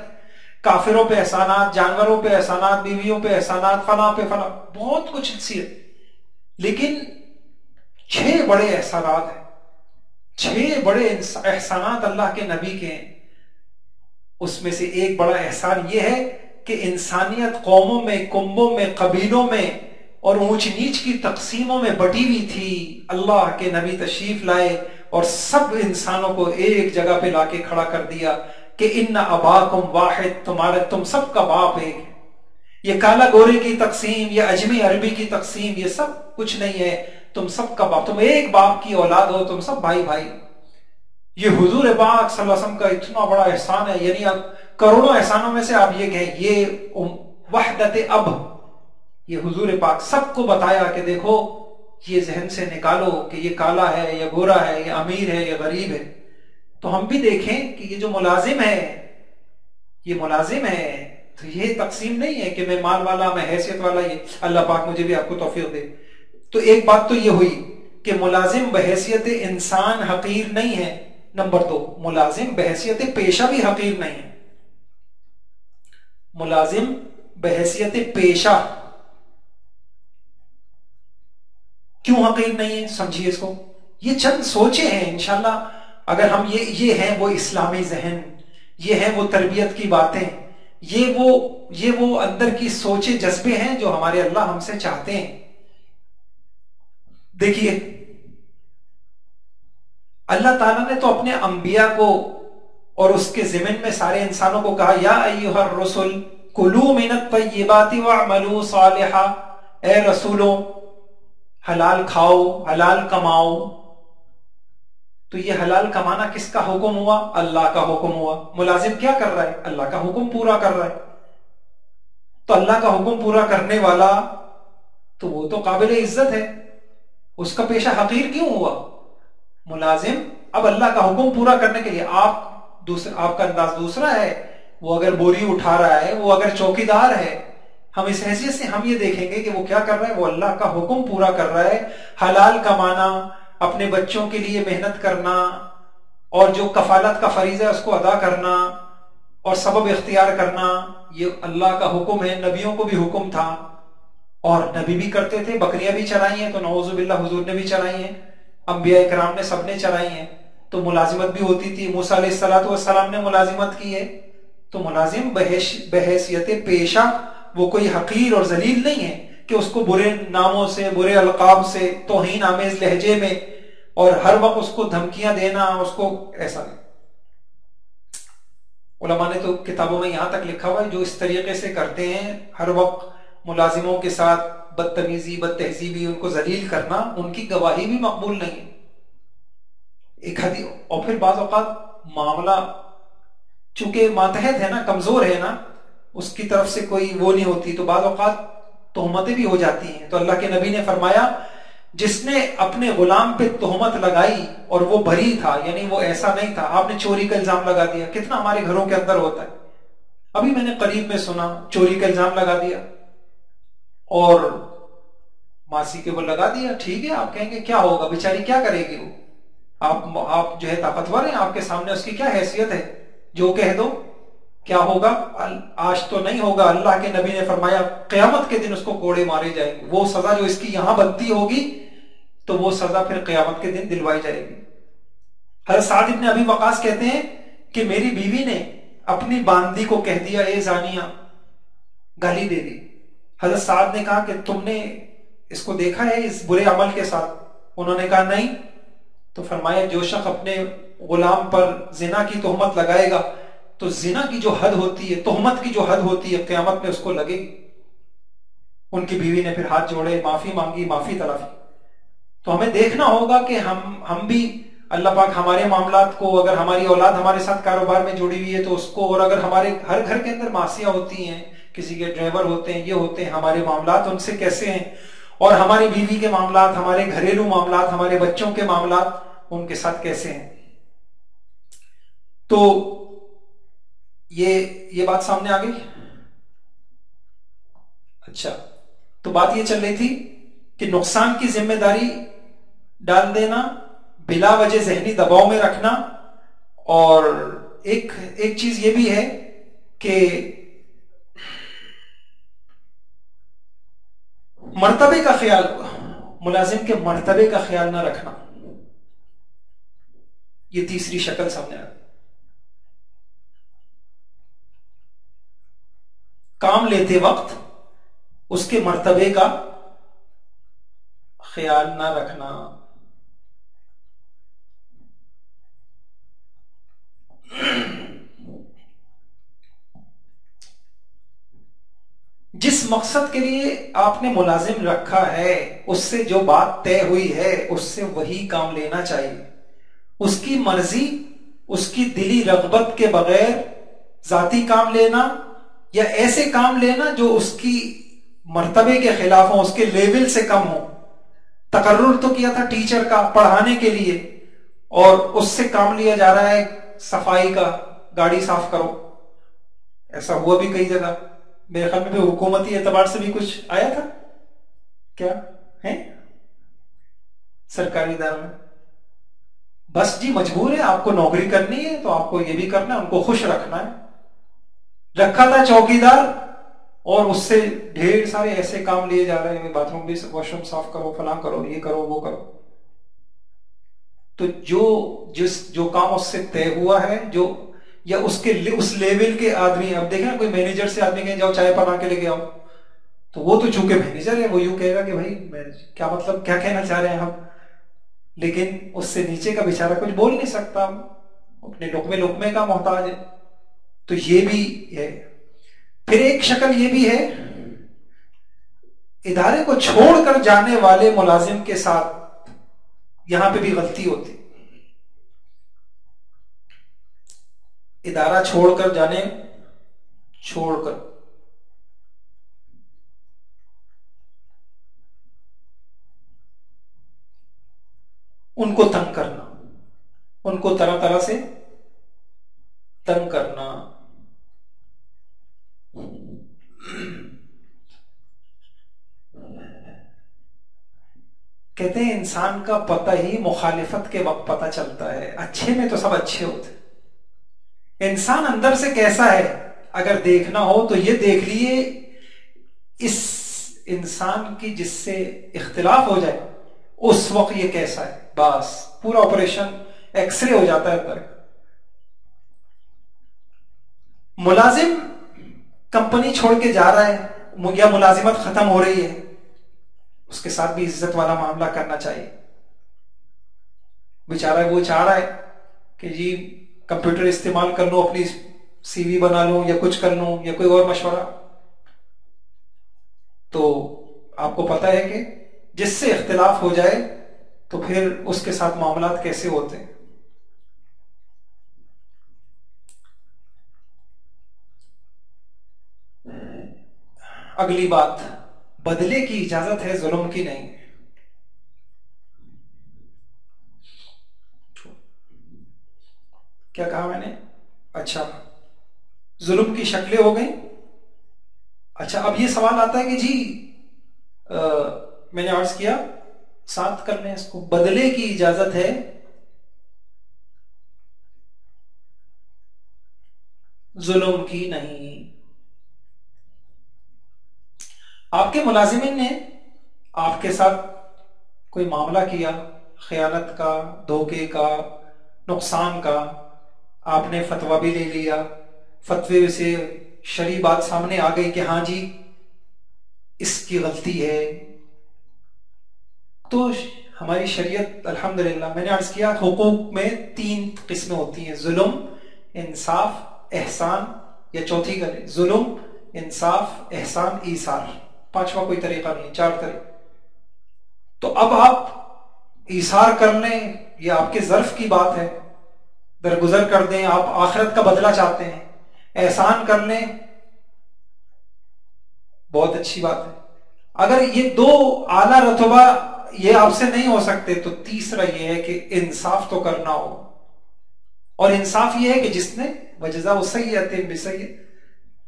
کافروں پہ احسانات، جانوروں پہ احسانات، بیویوں پہ احسانات، فلاں پہ فلاں، بہت کچھ سیرت. لیکن 6 بڑے احسانات ہیں، 6 بڑے احسانات اللہ کے نبی کے ہیں. اس میں سے ایک بڑا احسان یہ ہے کہ انسانیت قوموں میں، کنبوں میں، قبیلوں میں اور اونچ نیچ کی تقسیموں میں بٹی ہوئی تھی. اللہ کے نبی تشریف لائے اور سب انسانوں کو ایک جگہ پہ لا کے کھڑا کر دیا کہ ان اباکم واحد، تم سب کا باپ ایک ہے. یہ کالا گورے کی تقسیم، یہ اجمی عربی کی تقسیم، یہ سب کچھ نہیں ہے. تم سب کا باپ، تم ایک باپ کی اولاد ہو، تم سب بھائی بھائی. یہ حضور پاک صلی اللہ علیہ وسلم کا اتنا بڑا احسان ہے. یعنی اب کروڑوں احسانوں میں سے آپ یہ کہیں، یہ وحدت اب، یہ حضور پاک سب کو بتایا کہ دیکھو یہ ذہن سے نکالو کہ یہ کالا ہے یا گورا ہے یا امیر ہے یا غریب ہے. تو ہم بھی دیکھیں کہ یہ جو ملازم ہے، یہ ملازم ہے، تو یہ تقسیم نہیں ہے کہ میں مال والا، میں حیثیت والا. یہ اللہ پاک مجھے بھی آپ کو توفیق دے. تو ایک بات تو یہ ہوئی کہ ملازم بحیثیت انسان حقیر نہیں ہے. نمبر 2، ملازم بحیثیت پیشہ بھی حقیر نہیں ہے. ملازم بحیثیت پیشہ کیوں حقیر نہیں ہے؟ سمجھیے اس کو. یہ چند سوچیں ہیں انشاءاللہ. اگر ہم یہ ہیں وہ اسلامی ذہن، یہ ہیں وہ تربیت کی باتیں، یہ وہ اندر کی سوچیں، جذبے ہیں جو ہمارے اللہ ہم سے چاہتے ہیں. دیکھیے اللہ تعالیٰ نے تو اپنے انبیاء کو اور اس کے ضمن میں سارے انسانوں کو کہا یا ایھا الرسل کلوا من الطیبات واعملوا صالحا. اے رسولوں، حلال کھاؤ، حلال کماؤ. تو یہ حلال کمانا کس کا حکم ہوا؟ اللہ کا حکم ہوا. ملازم کیا کر رہا ہے؟ اللہ کا حکم پورا کر رہا ہے. تو اللہ کا حکم پورا کرنے والا تو وہ تو قابل عزت ہے، اس کا پیشہ حقیر کیوں ہوا؟ ملازم اب اللہ کا حکم پورا کرنے کے لیے، آپ کا انداز دوسرا ہے. وہ اگر بوری اٹھا رہا ہے، وہ اگر چوکیدار ہے، ہم اس حیثیت سے ہم یہ دیکھیں گے کہ وہ کیا کر رہا ہے، وہ اللہ کا حکم پورا کر رہا ہے. حلال کمانا، اپنے بچوں کے لیے محنت کرنا اور جو کفالت کا فریضہ ہے اس کو ادا کرنا اور سبب اختیار کرنا، یہ اللہ کا حکم ہے. نبیوں کو بھی حکم تھا اور نبی بھی کرتے تھے. بکریاں بھی چرائی ہیں تو نعوذ باللہ حضور نے بھی چرائی ہیں، انبیاء کرام نے سب نے چرائی ہیں. تو ملازمت بھی ہوتی تھی. موسیٰ علیہ السلام نے ملازمت کی ہے, تو ملازم بحیثیت پیشہ وہ کوئی حقیر اور ذلیل نہیں ہے کہ اس کو برے ناموں سے, برے القاب سے, توہین آمیز لہجے میں اور ہر وقت اس کو دھمکیاں دینا, اس کو ایسا نہیں. علماء نے تو کتابوں میں یہاں تک لکھا ہوا ہے جو اس طریقے سے کرتے ہیں ہر وقت ملازموں کے ساتھ بدتمیزی, بد تہذیبی, ان کو ذلیل کرنا, ان کی گواہی بھی مقبول نہیں ہے. ایک حدیث. اور پھر بعض اوقات معاملہ چونکہ ماتحت ہے نا, کمزور ہے نا, اس کی طرف سے کوئی وہ نہیں ہوتی, تو بعض اوقات تہمتیں بھی ہو جاتی ہیں. تو اللہ کے نبی نے فرمایا جس نے اپنے غلام پہ تہمت لگائی اور وہ بری تھا, یعنی وہ ایسا نہیں تھا, آپ نے چوری کا الزام لگا دیا, کتنا ہمارے گھروں کے اندر ہوتا ہے. ابھی میں نے قریب میں سنا چوری کا الزام لگا دیا اور ماسی کے وہ لگا دیا, ٹھیک ہے, آپ کہیں گے کیا ہوگا, بیچاری کیا کرے گی وہ, آپ جو ہے طاقتور ہیں, آپ کے سامنے اس کی کیا حیثیت ہے, جو کہہ دو. کیا ہوگا, آج تو نہیں ہوگا. اللہ کے نبی نے فرمایا قیامت کے دن اس کو کوڑے مارے جائیں گے. وہ سزا جو اس کی یہاں بنتی ہوگی تو وہ سزا پھر قیامت کے دن دلوائی جائے گی. حضرت سعد بن ابی وقاص کہتے ہیں کہ میری بیوی نے اپنی باندی کو کہہ دیا اے زانیہ, گالی دے دی. حضرت سعد نے کہا کہ تم نے اس کو دیکھا ہے اس برے عمل کے ساتھ؟ انہوں نے کہا نہیں. تو فرمایا جو شخص اپنے غلام پر زنا کی تہمت لگائے گا تو زنا کی جو حد ہوتی ہے, تہمت کی جو حد ہوتی ہے, قیامت میں اس کو لگے گی. ان کی بیوی نے پھر ہاتھ جوڑے, معافی مانگی, معافی تلافی. تو ہمیں دیکھنا ہوگا کہ ہم بھی اللہ پاک ہمارے معاملات کو, اگر ہماری اولاد ہمارے ساتھ کاروبار میں جڑی ہوئی ہے تو اس کو, اور اگر ہمارے ہر گھر کے اندر معصیاں ہوتی ہیں, کسی کے ڈرائیور ہوتے ہیں, یہ ہوتے ہیں, ہمارے معاملات ان سے کیسے ہیں, اور ہماری بیوی کے معاملات, ہمارے گھریلو معاملات, ہمارے بچوں کے معاملات ان کے ساتھ کیسے ہیں. تو یہ بات سامنے آ گئی. اچھا, تو بات یہ چل رہی تھی کہ نقصان کی ذمہ داری ڈال دینا, بلا وجہ ذہنی دباؤ میں رکھنا. اور ایک چیز یہ بھی ہے کہ مرتبے کا خیال, ملازم کے مرتبے کا خیال نہ رکھنا, یہ تیسری شکل سامنے آ گئی. کام لیتے وقت اس کے مرتبے کا خیال نہ رکھنا. جس مقصد کے لیے آپ نے ملازم رکھا ہے اس سے جو بات طے ہوئی ہے اس سے وہی کام لینا چاہیے. اس کی مرضی, اس کی دلی رغبت کے بغیر ذاتی کام لینا یا ایسے کام لینا جو اس کی مرتبے کے خلاف ہوں, اس کے لیول سے کم ہوں. تقرر تو کیا تھا ٹیچر کا پڑھانے کے لیے, اور اس سے کام لیا جا رہا ہے صفائی کا, گاڑی صاف کرو. ایسا ہوا بھی کئی جگہ. میرے خیال میں بھی حکومتی اعتبار سے بھی کچھ آیا تھا کیا ہے سرکاری اداروں میں. بس جی مجبور ہے, آپ کو نوکری کرنی ہے تو آپ کو یہ بھی کرنا ہے, ان کو خوش رکھنا ہے. رکھا تھا چوکیدار اور اس سے ڈھیر سارے ایسے کام لیے جا رہے ہیں, باتھ روم بھی, واش روم صاف کرو, فلاں کرو, یہ کرو, وہ کرو. تو جو کام اس سے طے ہوا ہے, جو یا اس لیول کے آدمی, اب دیکھیں کوئی مینیجر سے آدمی کہیں جاؤ چائے بنا کے لے کے آؤ, تو وہ تو چونکہ مینیجر ہے وہ یوں کہے گا کہ بھائی کیا مطلب, کیا کہنا چاہ رہے ہیں ہم, لیکن اس سے نیچے کا بیچارہ کچھ بول نہیں سکتا, اپنے لقمے کا محتاج ہے. تو یہ بھی ہے. پھر ایک شکل یہ بھی ہے, ادارے کو چھوڑ کر جانے والے ملازم کے ساتھ یہاں پہ بھی غلطی ہوتی. ادارہ چھوڑ کر ان کو تنگ کرنا, ان کو طرح طرح سے تنگ کرنا. کہتے ہیں انسان کا پتہ ہی مخالفت کے وقت پتہ چلتا ہے. اچھے میں تو سب اچھے ہوتے, انسان اندر سے کیسا ہے اگر دیکھنا ہو تو یہ دیکھ لیے اس انسان کی جس سے اختلاف ہو جائے اس وقت یہ کیسا ہے, بس پورا آپریشن ایکس رے ہو جاتا ہے اندر. ملازم کمپنی چھوڑ کے جا رہا ہے یا ملازمت ختم ہو رہی ہے، اس کے ساتھ بھی عزت والا معاملہ کرنا چاہیے. بیچارہ وہ چاہ رہا ہے کہ جی کمپیوٹر استعمال کر لوں، اپنی سی وی بنا لوں یا کچھ کر لوں یا کوئی اور مشورہ. تو آپ کو پتہ ہے کہ جس سے اختلاف ہو جائے تو پھر اس کے ساتھ معاملات کیسے ہوتے ہیں. اگلی بات، بدلے کی اجازت ہے، ظلم کی نہیں. کیا کہا میں نے؟ اچھا، ظلم کی شکلیں ہو گئیں. اچھا، اب یہ سوال آتا ہے کہ جی میں نے عرض کیا ساتھ کر لیں اس کو، بدلے کی اجازت ہے، ظلم کی نہیں. آپ کے ملازمین نے آپ کے ساتھ کوئی معاملہ کیا، خیانت کا، دھوکے کا، نقصان کا، آپ نے فتویٰ بھی لے لیا، فتوے سے شرعی بات سامنے آ گئی کہ ہاں جی اس کی غلطی ہے. تو ہماری شریعت الحمدللہ، میں نے عرض کیا حقوق میں 3 قسمیں ہوتی ہیں، ظلم، انصاف، احسان، یا چوتھی کا ظلم، انصاف، احسان، ایثار. 5واں کوئی طریقہ نہیں، 4 طریقے. تو اب آپ ایثار کر لیں، یہ آپ کے ظرف کی بات ہے، درگزر کر دیں، آپ آخرت کا بدلہ چاہتے ہیں. احسان کر لیں، بہت اچھی بات ہے. اگر یہ 2 اعلیٰ رتبہ یہ آپ سے نہیں ہو سکتے تو تیسرا یہ ہے کہ انصاف تو کرنا ہو. اور انصاف یہ ہے کہ جس نے وجزاء سیئۃ بسیئۃ،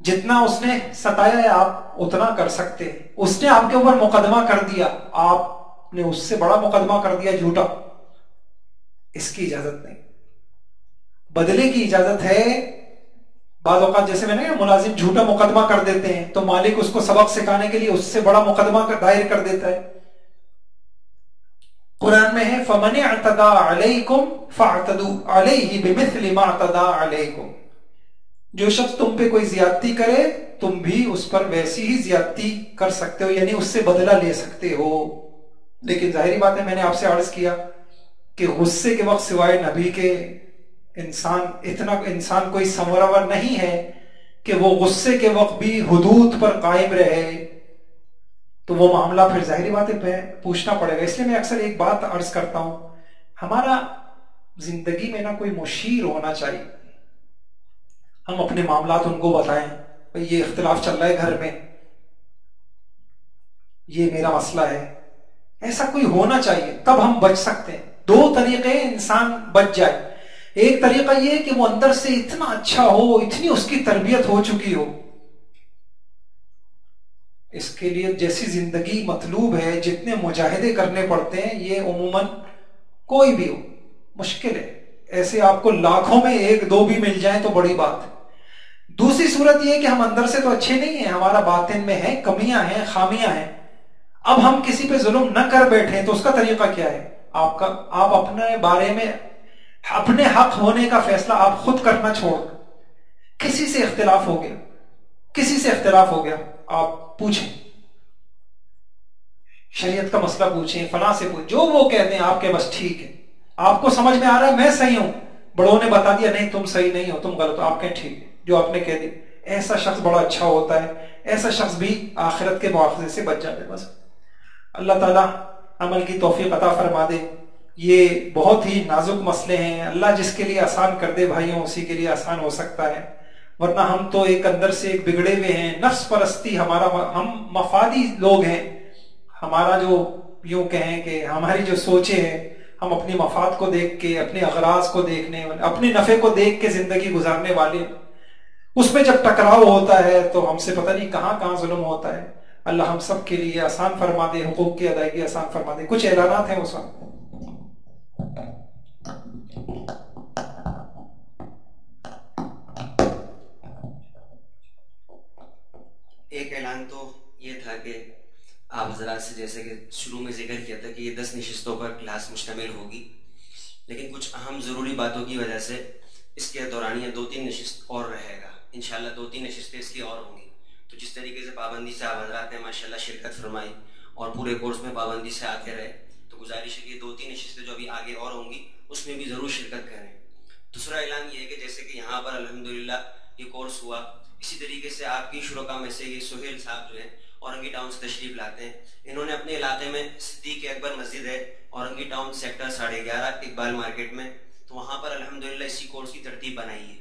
جتنا اس نے ستایا ہے آپ اتنا کر سکتے ہیں. اس نے آپ کے اوپر مقدمہ کر دیا، آپ نے اس سے بڑا مقدمہ کر دیا جھوٹا، اس کی اجازت نہیں. بدلے کی اجازت ہے. بعض اوقات جیسے میں نے ملازم جھوٹا مقدمہ کر دیتے ہیں تو مالک اس کو سبق سکھانے کے لیے اس سے بڑا مقدمہ دائر کر دیتا ہے. قرآن میں ہے فَمَنِ اعْتَدَى عَلَيْكُمْ فَاعْتَدُوا عَلَيْهِ بِمِثْلِ مَا اعْتَدَى عَلَيْكُمْ. جو شخص تم پہ کوئی زیادتی کرے تم بھی اس پر ویسی ہی زیادتی کر سکتے ہو، یعنی اس سے بدلہ لے سکتے ہو. لیکن ظاہری بات ہے، میں نے آپ سے عرض کیا کہ غصے کے وقت سوائے نبی کے انسان کوئی سمورور نہیں ہے کہ وہ غصے کے وقت بھی حدود پر قائم رہے. تو وہ معاملہ پھر ظاہری بات ہے پوچھنا پڑے گا. اس لیے میں اکثر ایک بات عرض کرتا ہوں، ہمارا زندگی میں نہ کوئی مشیر ہونا چاہیے. ہم اپنے معاملات ان کو بتائیں، بھئی یہ اختلاف چل رہا ہے گھر میں، یہ میرا مسئلہ ہے. ایسا کوئی ہونا چاہیے، تب ہم بچ سکتے ہیں. 2 طریقے انسان بچ جائے. ایک طریقہ یہ کہ وہ اندر سے اتنا اچھا ہو، اتنی اس کی تربیت ہو چکی ہو. اس کے لیے جیسی زندگی مطلوب ہے، جتنے مجاہدے کرنے پڑتے ہیں، یہ عموماً کوئی بھی ہو مشکل ہے. ایسے آپ کو لاکھوں میں 1-2 بھی مل جائیں تو بڑی بات ہے. دوسری صورت یہ کہ ہم اندر سے تو اچھے نہیں ہیں، ہمارا باطن میں ہے، کمیاں ہیں، خامیاں ہیں. اب ہم کسی پہ ظلم نہ کر بیٹھیں تو اس کا طریقہ کیا ہے؟ آپ اپنے بارے میں اپنے حق ہونے کا فیصلہ آپ خود کرنا چھوڑ. کسی سے اختلاف ہو گیا آپ پوچھیں، شریعت کا مسئلہ پوچھیں، فلاں سے پوچھیں، جو وہ کہتے ہیں آپ کے بس ٹھیک ہے، آپ کو سمجھ میں آ رہا ہے میں صحیح ہوں، بڑوں نے بتا دیا نہیں تم صحیح نہیں ہو، تم غلط ہو، آپ کہیں ٹھیک ہے جو آپ نے کہہ دی. ایسا شخص بڑا اچھا ہوتا ہے، ایسا شخص بھی آخرت کے مواخذے سے بچ جاتا ہے. بس اللہ تعالیٰ عمل کی توفیق عطا فرما دے. یہ بہت ہی نازک مسئلے ہیں، اللہ جس کے لیے آسان کر دے بھائیوں اسی کے لیے آسان ہو سکتا ہے. ورنہ ہم تو ایک اندر سے ایک بگڑے ہوئے ہیں، نفس پرستی ہم مفادی لوگ ہیں. ہمارا جو یوں کہیں کہ ہماری جو سوچیں ہیں، ہم اپنی مفاد کو دیکھ کے، اپنے اغراض کو دیکھنے، اپنے نفع کو دیکھ کے زندگی گزارنے والے. اس میں جب ٹکراؤ ہوتا ہے تو ہم سے پتہ نہیں کہاں کہاں ظلم ہوتا ہے. اللہ ہم سب کے لیے آسان فرما دے، حقوق کی ادائیگی آسان فرما دے. کچھ اعلانات ہیں اس وقت. ایک اعلان تو یہ تھا کہ آپ حضرات سے جیسے کہ شروع میں ذکر کیا تھا کہ یہ 10 نشستوں پر کلاس مشتمل ہوگی. لیکن کچھ اہم ضروری باتوں کی وجہ سے اس کے دوران یہ 2-3 نشست اور رہے گا. انشاءاللہ 2-3 نشستیں اس کی اور ہوں گی. تو جس طریقے سے پابندی سے آپ حضرات نے ماشاءاللہ شرکت فرمائی اور پورے کورس میں پابندی سے آتے رہے, تو گزارش ہے کہ 2-3 نشستیں جو ابھی آگے اور ہوں گی اس میں بھی ضرور شرکت کریں. دوسرا اعلان یہ ہے کہ جیسے کہ یہاں پر الحمدللہ یہ کورس ہوا, اسی طریقے سے آپ کی شرکا میں سے یہ سہیل صاحب جو ہیں اورنگی ٹاؤن سے تشریف لاتے ہیں. انہوں نے اپنے علاقے میں صدیق اکبر مسجد ہے Orangi town sector 11.5 Iqbal market میں, تو وہاں پر الحمدللہ اسی کورس کی ترتیب بنائی ہے.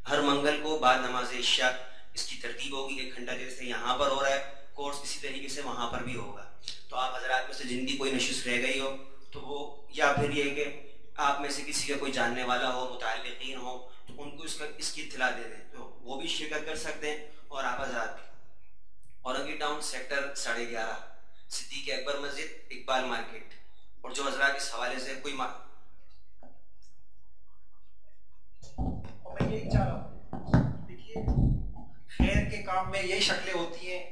ہر منگل کو بعد نماز عشاء اس کی ترتیب ہوگی, 1 گھنٹہ جیسے یہاں پر ہو رہا ہے کورس اسی طریقے سے وہاں پر بھی ہوگا. تو آپ حضرات میں سے جن کی کوئی نشست رہ گئی ہو تو وہ, یا پھر یہ کہ آپ میں سے کسی کا کوئی جاننے والا ہو, متعلقین ہو, تو ان کو اس کی اطلاع دے دیں تو وہ بھی شرکت کر سکتے ہیں. اور آپ حضرات بھی اورنگی ٹاؤن سیکٹر 11.5 صدیق اکبر مسجد اقبال مارکیٹ, اور جو حضرات اس حوالے سے کوئی میں یہی چاہ رہا ہوں, دیکھیے خیر کے کام میں یہی شکلیں ہوتی ہیں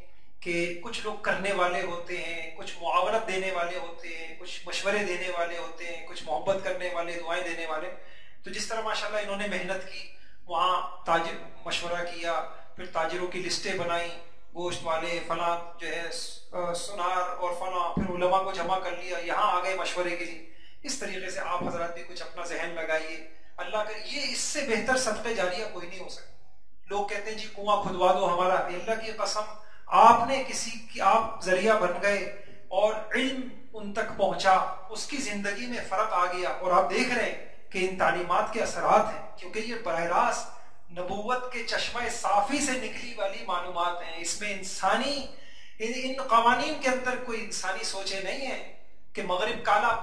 کہ کچھ لوگ کرنے والے ہوتے ہیں, کچھ معاونت دینے والے ہوتے ہیں, کچھ مشورے دینے والے ہوتے ہیں, کچھ محبت کرنے والے, دعائیں دینے والے. تو جس طرح ماشاءاللہ انہوں نے محنت کی, وہاں تاجر مشورہ کیا, پھر تاجروں کی لسٹیں بنائی, گوشت والے فلاں جو ہے سنار اور فلاں, پھر علماء کو جمع کر لیا, یہاں آ گئے مشورے کے لیے. اس طریقے سے آپ حضرات بھی کچھ اپنا ذہن لگائیے. اللہ کر یہ اس سے بہتر صدقہ جاریہ کوئی نہیں ہو سکتا. لوگ کہتے ہیں جی کنواں کھدوا دو ہمارا, اللہ کی قسم آپ نے کسی کی آپ ذریعہ بن گئے اور علم ان تک پہنچا, اس کی زندگی میں فرق آ گیا, اور آپ دیکھ رہے ہیں کہ ان تعلیمات کے اثرات ہیں, کیونکہ یہ براہ راست نبوت کے چشمہ صافی سے نکلی والی معلومات ہیں. اس میں انسانی ان قوانین کے اندر کوئی انسانی سوچے نہیں ہے کہ مغرب کالا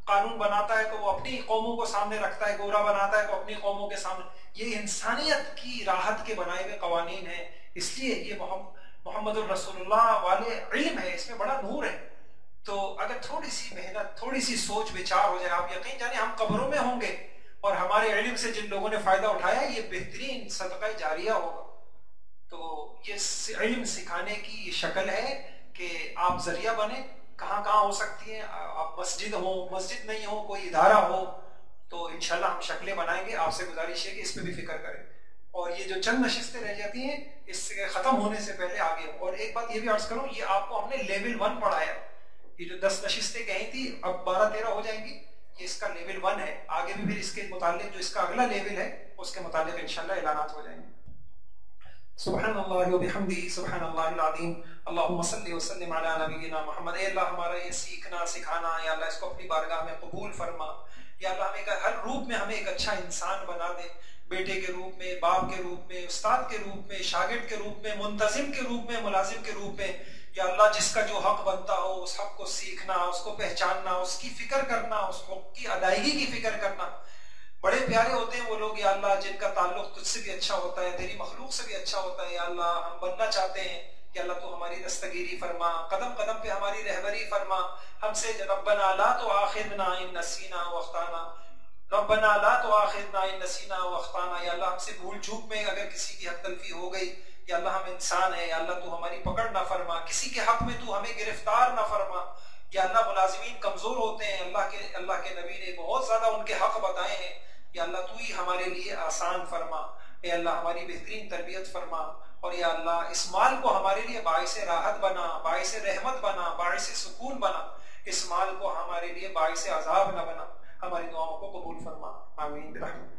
قانون بناتا ہے تو وہ اپنی قوموں کو سامنے رکھتا ہے, گورا بناتا ہے تو اپنی قوموں کے سامنے. یہ انسانیت کی راحت کے بنائے ہوئے قوانین ہیں. اس لیے یہ محمد الرسول اللہ والے علم ہے, اس میں بڑا نور ہے. تو اگر تھوڑی سی محنت, تھوڑی سی سوچ بچار ہو جائے, آپ یقین جانیں ہم قبروں میں ہوں گے اور ہمارے علم سے جن لوگوں نے فائدہ اٹھایا یہ بہترین صدقہ جاریہ ہوگا. تو یہ علم سکھانے کی شکل ہے کہ آپ ذریعہ بنیں. کہاں کہاں ہو سکتی ہیں, آپ مسجد ہو, مسجد نہیں ہو, کوئی ادارہ ہو, تو انشاءاللہ ہم شکلیں بنائیں گے. آپ سے گزارش ہے کہ اس پہ بھی فکر کریں. اور یہ جو چند نشستیں رہ جاتی ہیں اس سے ختم ہونے سے پہلے آگے. اور ایک بات یہ بھی عرض کروں, یہ آپ کو ہم نے لیول 1 پڑھایا. یہ جو 10 نشستیں کہیں تھی اب 12-13 ہو جائیں گی, یہ اس کا لیول 1 ہے. آگے بھی پھر اس کے متعلق جو اس کا اگلا لیول ہے اس کے متعلق انشاءاللہ اعلانات ہو جائیں گے. سبحان اللہ و بحمدہ سبحان اللہ العظیم. اللہم صلی وسلم علی نبینا محمد. اے اللہ ہمارا یہ سیکھنا سکھانا, یا اللہ اس کو اپنی بارگاہ میں قبول فرما. یا اللہ ہمیں ہر روپ میں ہمیں ایک اچھا انسان بنا دے, بیٹے کے روپ میں, باپ کے روپ میں, استاد کے روپ میں, شاگرد کے روپ میں, منتظم کے روپ میں, ملازم کے روپ میں. یا اللہ جس کا جو حق بنتا ہو اس حق کو سیکھنا, اس کو پہچاننا, اس کی فکر کرنا, اس حق کی ادائیگی کی فکر کرنا. بڑے پیارے ہوتے ہیں وہ لوگ یا اللہ جن کا تعلق تجھ سے بھی اچھا ہوتا ہے, تیری مخلوق سے بھی اچھا ہوتا ہے. یا اللہ ہم بننا چاہتے ہیں, یا اللہ تو ہماری دستگیری فرما, قدم قدم پہ ہماری رہبری فرما. ہم سے ربنا لا تؤاخذنا ان نسینا واخطانا, ربنا لا تؤاخذنا ان نسینا واخطانا. یا اللہ ہم سے بھول چوک میں اگر کسی کی حق تلفی ہو گئی, یا اللہ ہم انسان ہیں, یا اللہ تو ہماری پکڑ نہ فرما, کسی کے حق میں تو ہمیں گرفتار نہ فرما. یا اللہ ملازمین کمزور ہوتے ہیں, اللہ کے نبی نے بہت زیادہ ان کے حق بتائے ہیں. یا اللہ تو ہی ہمارے لیے آسان فرما. اے اللہ ہماری بہترین تربیت فرما, اور یا اللہ اس مال کو ہمارے لیے باعث راحت بنا, باعث رحمت بنا, باعث سکون بنا. اس مال کو ہمارے لیے باعث عذاب نہ بنا. ہماری دعاؤں کو قبول فرما. آمین برحمتک.